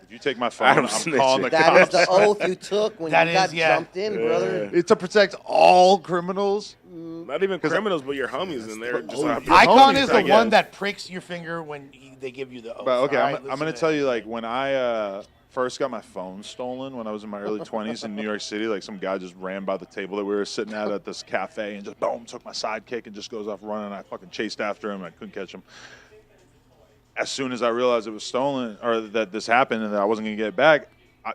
If you take my phone, I'm I'm snitching. calling the that is cops. the oath you took when That you got is, yeah. jumped in, brother. It's to protect all criminals. not even criminals, but your homies in there. Just have Icon homies, is I the one guess. that pricks your finger when they give you the oath. But okay, All I'm right, going to listen tell you, like, when I first got my phone stolen when I was in my early 20s in New York City, like, some guy just ran by the table that we were sitting at this cafe and just, boom, took my sidekick and just goes off running. I fucking chased after him. I couldn't catch him. As soon as I realized it was stolen or that this happened and that I wasn't going to get it back,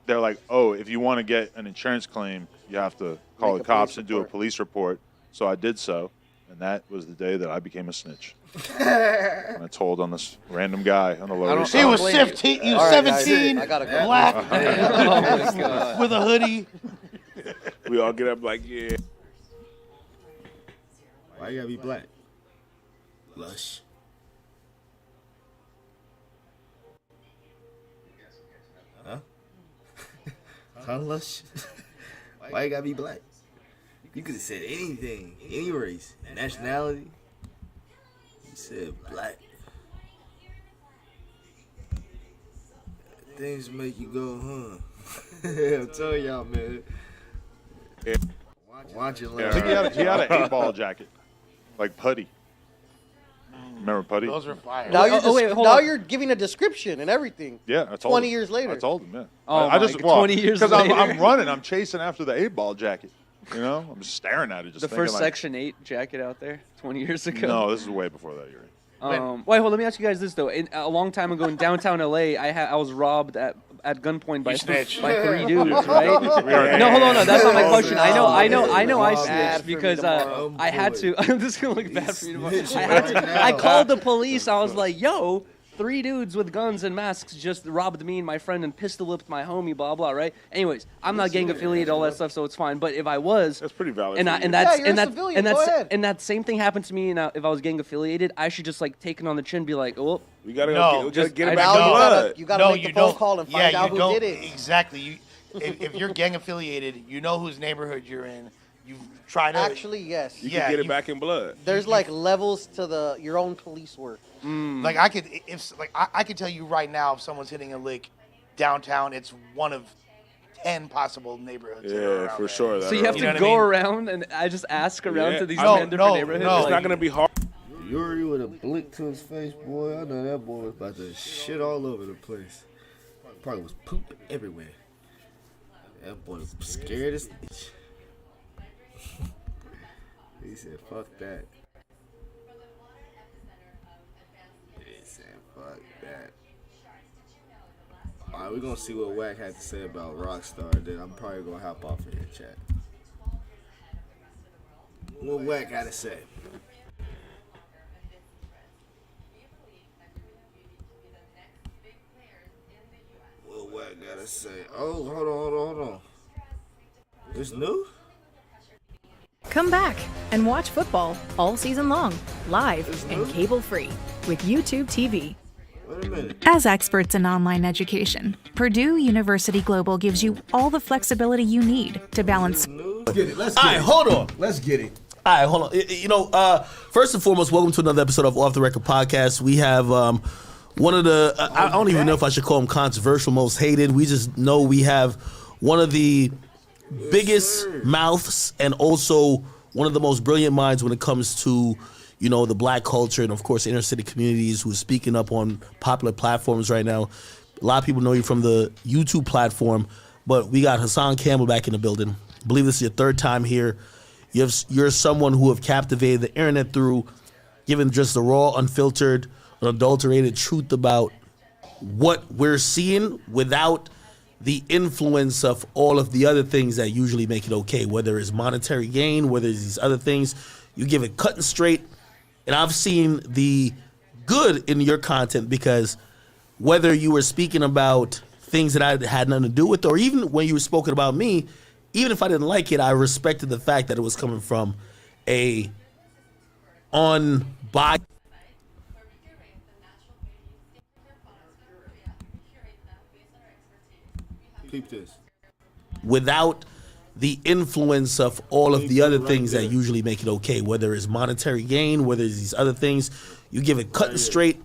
they're like, oh, if you want to get an insurance claim, you have to call Make the a cops police and do a report. police report. So I did so, and that was the day that I became a snitch. And I told on this random guy on the Lower East He Side. was 15. He was All right, guys, 17. I gotta go. Black. Oh my God. With a hoodie. We all get up like, yeah. Why you gotta be black? Lush. Huh? Huh, Lush? Why you gotta be black? You could have said anything, any race, nationality. You said black. Things make you go, huh? I'm telling y'all, man. Watch it, I think he had an 8-ball jacket, like Putty. Remember Putty? Those are fire. Now you're wait, hold now on. you're giving a description and everything. Yeah, I told 20 him. years later. I told him, yeah. Oh I just my God, 20 years because later. I'm running, I'm chasing after the 8-ball jacket. I'm just staring at it, just The thinking first like, Section 8 jacket out there 20 years ago. No, this is way before that. You're right. Wait, hold on, let me ask you guys this though. A long time ago in downtown LA, I was robbed at gunpoint by You snitched. 3 dudes, right? No, hold on, no, that's not my question. I know, I snitched because I had to. This is gonna look bad for you tomorrow. I called the police. I was like, "Yo, 3 dudes with guns and masks just robbed me and my friend and pistol whipped my homie." Blah blah. Right? Anyways, I'm not gang affiliated, all that stuff, so it's fine. But if I was, That's pretty valid. and for I, you. and that's Yeah, you're and a that civilian, and go that's ahead. and that same thing happened to me. And if I was gang affiliated, I should just like take it on the chin, be like, "Oh, we gotta No, go get, just- get I it back Now in you the gotta, blood. you gotta make the phone call and find out you who don't, did it. Exactly. If you're gang affiliated, you know whose neighborhood you're in. You try to Actually, yes. You Yeah, can get it you- back in blood. There's like levels to your own police work. like I could I could tell you right now if someone's hitting a lick downtown, it's one of 10 possible neighborhoods. that are Yeah, around for there. sure. so you have You know to what I go mean? around and I just ask around Yeah. to these No, 10 different no, neighborhoods." no. It's Like, not gonna be hard. Yuri with a blick to his face, boy. I know that boy was about to shit all over the place. Probably was poop everywhere. That boy was scared as bitch. He said, fuck that. He said, fuck that. Alright, we're gonna see what Wack had to say about Rockstar. Then I'm probably gonna hop off of here, chat. What Wack had to say? What Wack gotta say? Oh, hold on. It's new? Come back and watch football all season long, live and cable-free with YouTube TV. Wait a minute. As experts in online education, Purdue University Global gives you all the flexibility you need to balance. Let's get it. All right, hold on. Let's get it. All right, hold on. You know, first and foremost, welcome to another episode of Off the Record Podcast. We have one of the, I don't even know if I should call him controversial, most hated. We just know we have one of the biggest mouths and also one of the most brilliant minds when it comes to, you know, the black culture and, of course, inner city communities who is speaking up on popular platforms right now. A lot of people know you from the YouTube platform, but we got Hassan Campbell back in the building. I believe this is your third time here. You're someone who have captivated the internet through giving just the raw, unfiltered, unadulterated truth about what we're seeing without the influence of all of the other things that usually make it okay, whether it's monetary gain, whether it's these other things. You give it cut and straight. And I've seen the good in your content because whether you were speaking about things that I had nothing to do with, or even when you were spoken about me, even if I didn't like it, I respected the fact that it was coming from a unbiased. Keep this. Without the influence of all of the other things that usually make it okay, whether it's monetary gain, whether it's these other things, you give it cut and straight.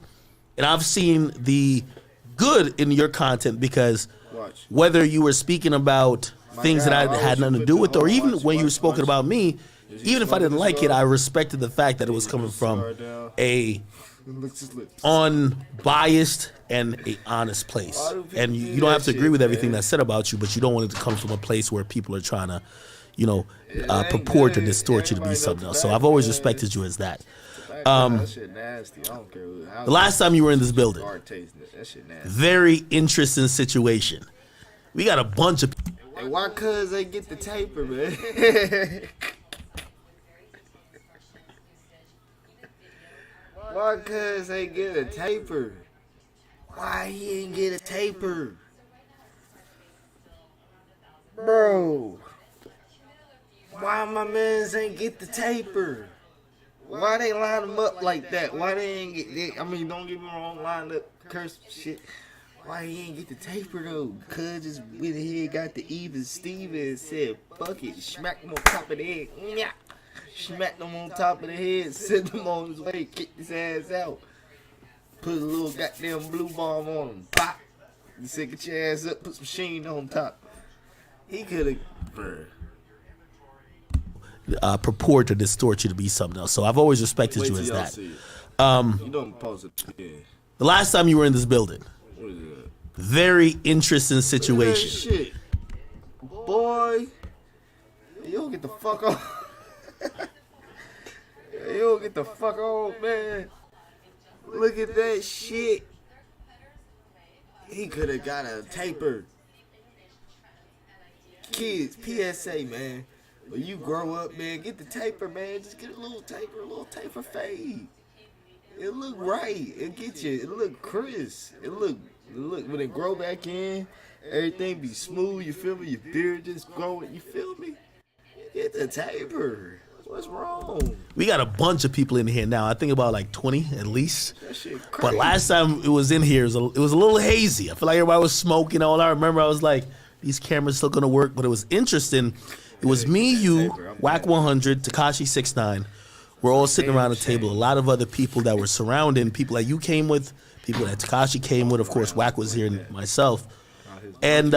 And I've seen the good in your content because whether you were speaking about things that I had nothing to do with, or even when you were spoken about me, even if I didn't like it, I respected the fact that it was coming from a unbiased and a honest place. And you don't have to agree with everything that's said about you, but you don't want it to come from a place where people are trying to, you know, purport to distort you to be something else. So I've always respected you as that. The last time you were in this building, very interesting situation. We got a bunch of. Hey, why cuz they get the taper, man? Why cuz they get a taper? Why he ain't get a taper? Bro. Why my mans ain't get the taper? Why they line them up like that? Why they ain't get, I mean, don't get me wrong, line up, curse shit. Why he ain't get the taper though? Cuz just went ahead, got the even Steven and said, fuck it, smack him on top of the head. Nyah. Smacked him on top of the head, sent him on his way, kicked his ass out. Put a little goddamn blue bomb on him. Pop. You said, get your ass up, put some sheen on top. He could have purport to distort you to be something else. So I've always respected you as that. You don't pause it. Yeah. The last time you were in this building, What is that? very interesting situation. Shit. Boy, you don't get the fuck off. You don't get the fuck off, man. Look at that shit. He could have got a taper. Kids, PSA, man. When you grow up, man, get the taper, man. Just get a little taper fade. It look right. It get you. It look crisp. It look when it grow back in, everything be smooth. You feel me? Your beard just growing. You feel me? Get the taper. What's wrong? We got a bunch of people in here now. I think about like 20 at least. That shit crazy. But last time it was in here, it was a little hazy. I feel like everybody was smoking. All I remember, I was like, these cameras still gonna work. But it was interesting. It was me, you, Wack 100, Tekashi 69. We're all sitting around the table. A lot of other people that were surrounding, people that you came with, people that Tekashi came with. Of course, Wack was here and myself. And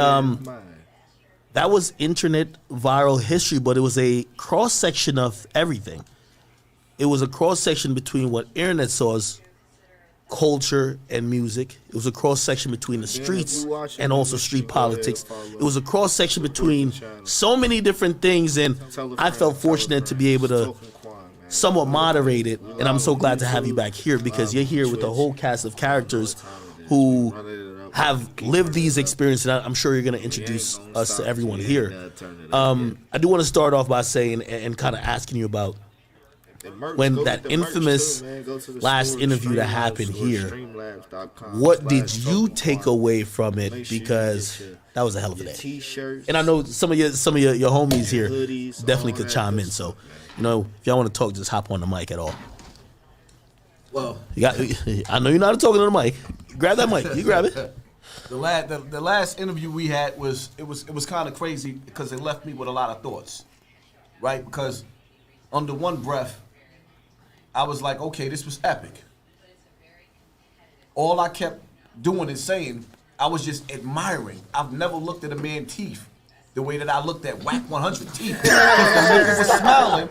that was internet viral history, but it was a cross-section of everything. It was a cross-section between what internet saw as culture and music. It was a cross-section between the streets and also street politics. It was a cross-section between so many different things, and I felt fortunate to be able to somewhat moderated, and I'm so glad to have you back here because you're here with a whole cast of characters who have lived these experiences. And I'm sure you're going to introduce us to everyone here. I do want to start off by saying and kind of asking you about when that infamous last interview that happened here. What did you take away from it? Because that was a hell of a day. And I know some of your homies here definitely could chime in. So, if y'all want to talk, just hop on the mic at all. Well, I know you're not talking on the mic. Grab that mic. You grab it. The last interview we had was kind of crazy because it left me with a lot of thoughts, right? Because under one breath, I was like, okay, this was epic. All I kept doing and saying, I was just admiring. I've never looked at a man's teeth the way that I looked at Whack 100 teeth. The nigga was smiling.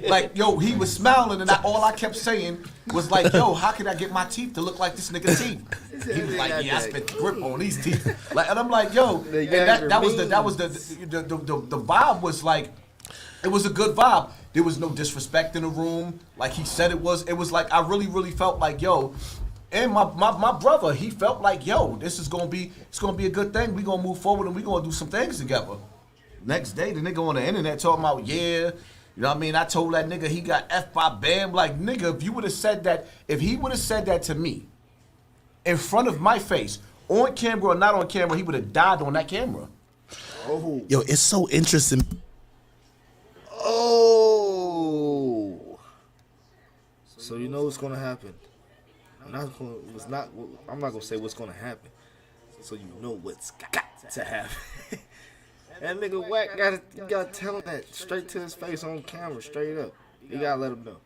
Like, yo, he was smiling, and all I kept saying was like, yo, how can I get my teeth to look like this nigga's teeth? He was like, yeah, I spent the grip on these teeth. Like, and I'm like, yo, and that was the vibe was like, it was a good vibe. There was no disrespect in the room. Like he said it was like, I really, really felt like, yo, and my brother, he felt like, yo, it's gonna be a good thing. We gonna move forward and we gonna do some things together. Next day, the nigga on the internet talking about, yeah, you know what I mean? I told that nigga he got F by Bam. Like, nigga, if he would have said that to me in front of my face, on camera or not on camera, he would have died on that camera. Oh. Yo, it's so interesting. Oh. So you know what's gonna happen. I'm not gonna say what's gonna happen. So you know what's got to happen. That nigga Whack you gotta tell him that straight to his face on camera, straight up. You gotta let him know.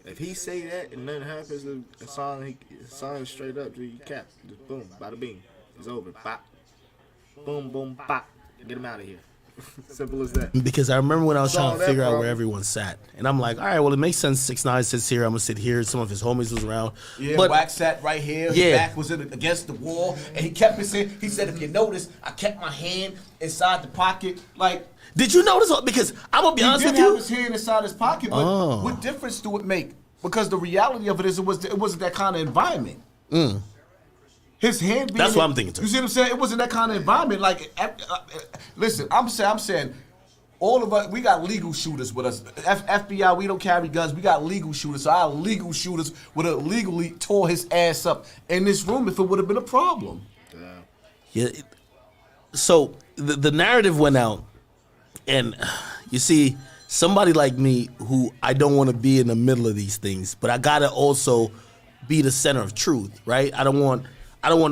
If he say that and nothing happens, the song is straight up, you cap. Just boom, bada bing. It's over. Bop. Boom, boom, bop. Get him out of here. Simple as that. Because I remember when I was trying to figure out where everyone sat. And I'm like, all right, well, it makes sense. 6ix9ine sits here. I'm going to sit here. Some of his homies was around. Yeah, but Wax sat right here. His back was against the wall. And he kept his hand. He said, if you notice, I kept my hand inside the pocket. Like, did you notice? Because I'm going to be honest with you. He did have his hand inside his pocket. But what difference do it make? Because the reality of it is it wasn't that kind of environment. His hand being... That's what I'm thinking too. You see what I'm saying? It wasn't that kind of environment. Like, listen, I'm saying, all of us, we got legal shooters with us. FBI, we don't carry guns. We got legal shooters. So our legal shooters would have legally tore his ass up in this room if it would have been a problem. Yeah. So the narrative went out, and you see, somebody like me who I don't want to be in the middle of these things, but I gotta also be the center of truth, right? I don't want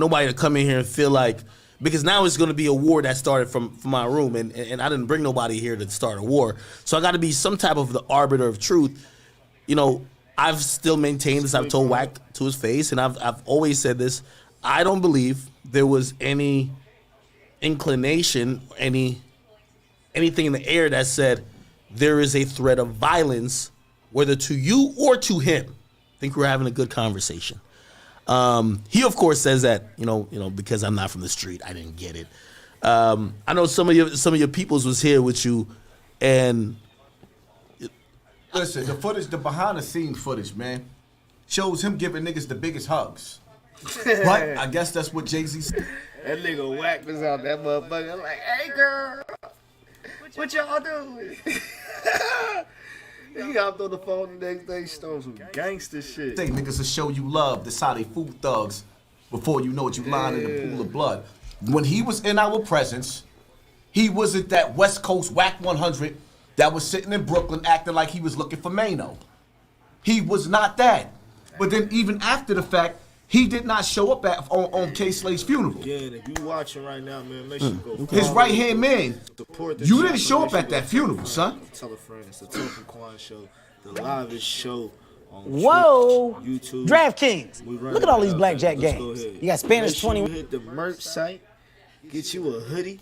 nobody to come in here and feel like, because now it's going to be a war that started from my room, and I didn't bring nobody here to start a war. So I got to be some type of the arbiter of truth. You know, I've still maintained this. I've told Whack to his face, and I've always said this. I don't believe there was any inclination, anything in the air that said there is a threat of violence, whether to you or to him. I think we're having a good conversation. He of course says that, you know, because I'm not from the street, I didn't get it. I know some of your peoples was here with you, and listen, the footage, the behind the scenes footage, man, shows him giving niggas the biggest hugs. Right? I guess that's what Jay-Z said. That nigga Whack was out that motherfucker like, hey girl, what y'all doing? He hopped on the phone the next day, stole some gangster shit. Say niggas will show you love. That's how they fool thugs before you know it, you lying in the pool of blood. When he was in our presence, he wasn't that West Coast Whack 100 that was sitting in Brooklyn acting like he was looking for Mano. He was not that. But then even after the fact, he did not show up on K Slade's funeral. Yeah, and if you watching right now, man, make sure you go. His right hand man. Support the you show. didn't show up at that funeral, son. Tell a friend. It's the Talking Quan show, the livest show on Whoa! Twitch, YouTube, DraftKings. Look at all these blackjack games. You got Spanish 20. Hit the merch site. Get you a hoodie.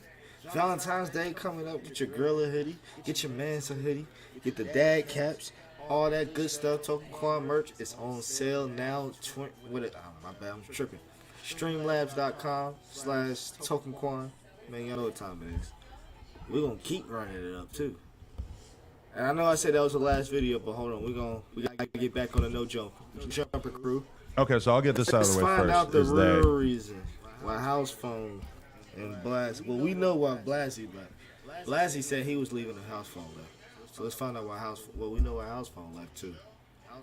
Valentine's Day coming up. Get your girl a hoodie. Get your man a hoodie. Get the dad caps. All that good stuff. Talking Quan merch is on sale now. My bad, I'm tripping. Streamlabs.com/TalkingQuan. Man, y'all know what time it is. We're gonna keep running it up too. And I know I said that was the last video, but hold on, we gotta get back on the no jumper crew. Okay, so I'll get this out of Let's the way find first. out the is real that reason why House Phone and Blassie. Well, we know why Blassie left. Blassie said he was leaving the House Phone left. So let's find out why House. Well, we know why House Phone left too.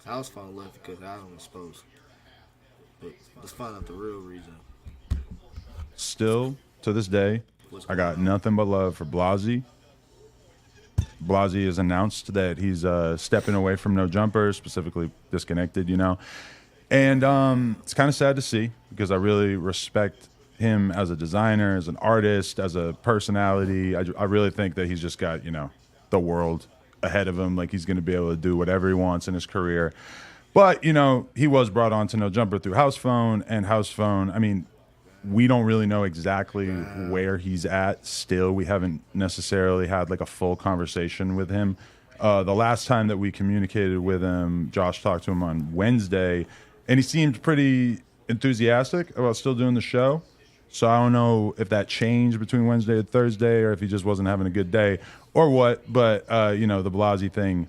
House Phone left because I don't expose. But let's find out the real reason. still to this day, I got nothing but love for Blassie. Blassie has announced that he's stepping away from No Jumper, specifically disconnected, you know. And it's kind of sad to see because I really respect him as a designer, as an artist, as a personality. I really think that he's just got, you know, the world ahead of him. Like, he's going to be able to do whatever he wants in his career. But, you know, he was brought on to No Jumper through House Phone, and House Phone, I mean, we don't really know exactly where he's at still. We haven't necessarily had like a full conversation with him. The last time that we communicated with him, Josh talked to him on Wednesday, and he seemed pretty enthusiastic about still doing the show. So I don't know if that changed between Wednesday and Thursday, or if he just wasn't having a good day or what. But, you know, the Blassie thing,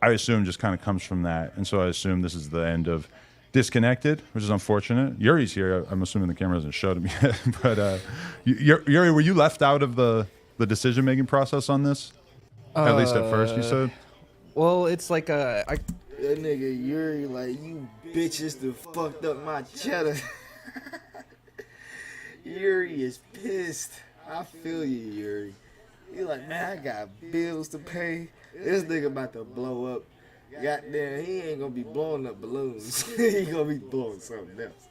I assume just kind of comes from that. And so I assume this is the end of Disconnected, which is unfortunate. Yuri's here. I'm assuming the camera hasn't showed him yet. But Yuri, were you left out of the decision-making process on this? At least at first, you said? Well, it's like that nigga Yuri, like, you bitches that fucked up my cheddar. Yuri is pissed. I feel you, Yuri. He like, man, I got bills to pay. This nigga about to blow up. Goddamn, he ain't gonna be blowing up balloons. He gonna be blowing something else.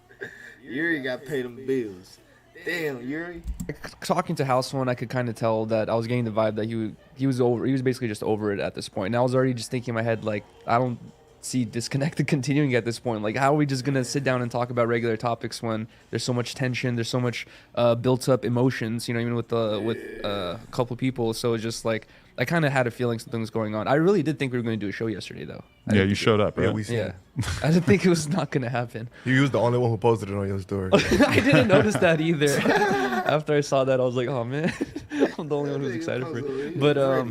Yuri got to pay them bills. Damn, Yuri. Talking to House Phone, I could kind of tell that I was getting the vibe that he was over. He was basically just over it at this point. And I was already just thinking in my head, like, I don't see Disconnected continuing at this point. Like, how are we just gonna sit down and talk about regular topics when there's so much tension, there's so much built up emotions, you know, even with a couple people. So it's just like, I kind of had a feeling something was going on. I really did think we were going to do a show yesterday, though. Yeah, you showed up, right? Yeah, we seen it. I didn't think it was not going to happen. You was the only one who posted it on your story. I didn't notice that either. After I saw that, I was like, oh, man. I'm the only one who's excited for it. But,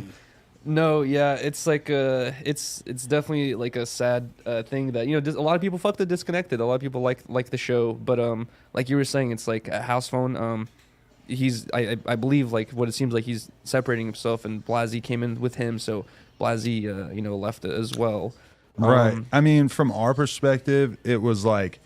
no, yeah, it's like, it's definitely like a sad thing that, you know, a lot of people fuck the Disconnected. A lot of people like the show. But, like you were saying, it's like a House Phone. I believe, like, what it seems like he's separating himself, and Blassie came in with him, so Blassie, you know, left it as well. Right. I mean, from our perspective, it was like,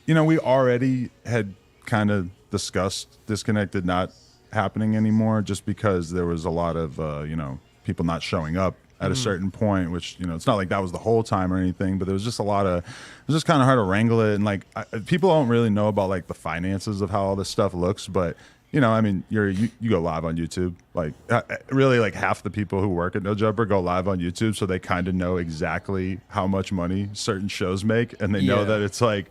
you know, we already had kind of discussed Disconnected not happening anymore, just because there was a lot of, you know, people not showing up at a certain point, which, you know, it's not like that was the whole time or anything, but there was just a lot of, it was just kind of hard to wrangle it. And like, people don't really know about like the finances of how all this stuff looks, but, you know, I mean, you go live on YouTube. Like, really, like half the people who work at No Jumper go live on YouTube, so they kind of know exactly how much money certain shows make, and they know that it's like,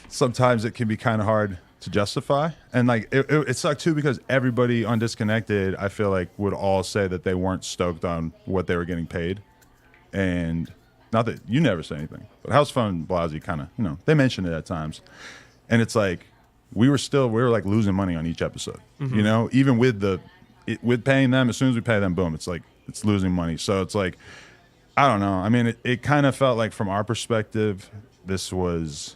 sometimes it can be kind of hard to justify. And like it sucked too, because everybody on Disconnected, I feel like, would all say that they weren't stoked on what they were getting paid. And not that you never say anything, but House Phone and Blassie kind of, you know, they mentioned it at times. And it's like we were like losing money on each episode, you know, even with with paying them. As soon as we pay them, boom, it's like it's losing money. So it's like, I don't know. I mean, it kind of felt like from our perspective, this was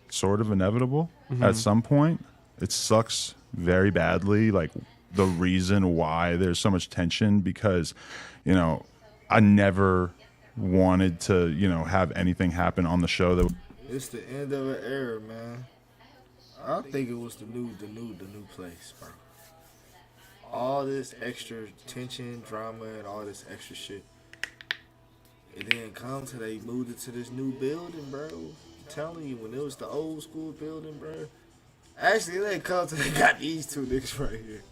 sort of inevitable at some point. It sucks very badly, like the reason why there's so much tension, because, you know, I never wanted to, you know, have anything happen on the show that it's the end of an era, man. I think it was the new place, bro. All this extra tension, drama, and all this extra shit. It didn't come till they moved it to this new building, bro. Telling you, when it was the old school building, bro. Actually, they come till they got these two niggas right here.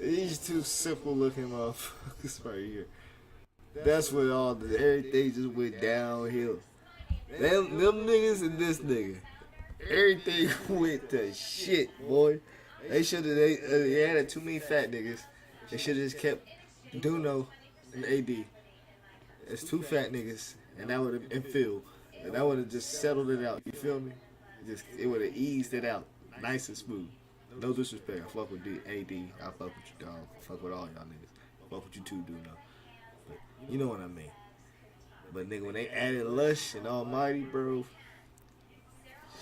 These two simple looking motherfuckers right here. That's when everything just went downhill. Them niggas and this nigga, everything went to shit, boy. They had too many fat niggas. They should have just kept Duno and AD. It's two fat niggas. And that would have been Phil. And that would have just settled it out. You feel me? It would have eased it out. Nice and smooth. No disrespect. I fuck with AD. I fuck with you, dog. I fuck with all y'all niggas. Fuck what you two do now. But you know what I mean. But nigga, when they added Lush and Almighty, bro,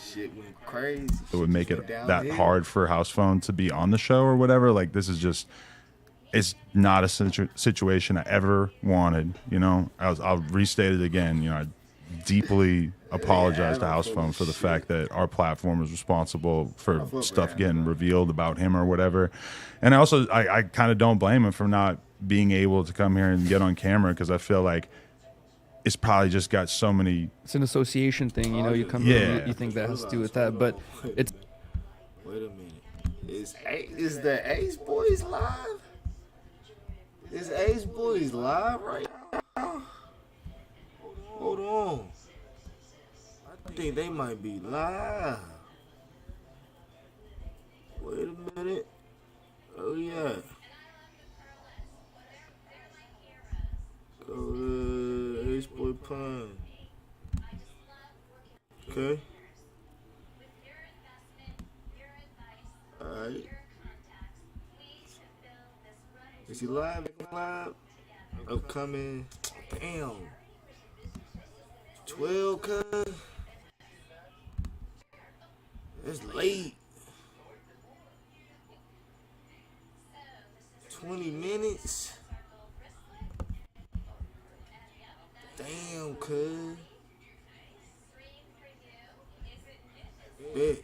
shit went crazy. It would make it Shit went that downhill. hard for House Phone to be on the show or whatever. Like, this is just, it's not a situation I ever wanted. You know, I'll restate it again. You know, I deeply apologize to House Phone for the fact that our platform is responsible for stuff getting revealed about him or whatever. And also, I kind of don't blame him for not being able to come here and get on camera, because I feel like it's probably just got so many. It's an association thing, you know. You come Yeah. in, you think that has to do with that, but it's. Wait a minute. Is the Ace Boys live? Is Ace Boys live right now? Hold on. I think they might be live. Wait a minute. Oh yeah. Go to Ace Boy Pun. Okay. Alright. Is he live? Upcoming. Damn. 12, cuz. It's late. 20 minutes. Damn, cuz. Bet.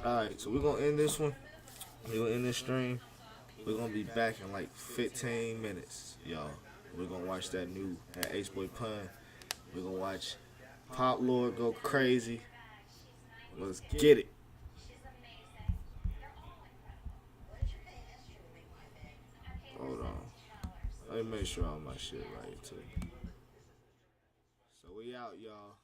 Alright, so we're gonna end this one. We're gonna end this stream. We're gonna be back in like 15 minutes, y'all. We're gonna watch that new Ace Boy Pun. We're gonna watch Pop Lord go crazy. Let's get it. Hold on. Let me make sure all my shit right too. So we out, y'all.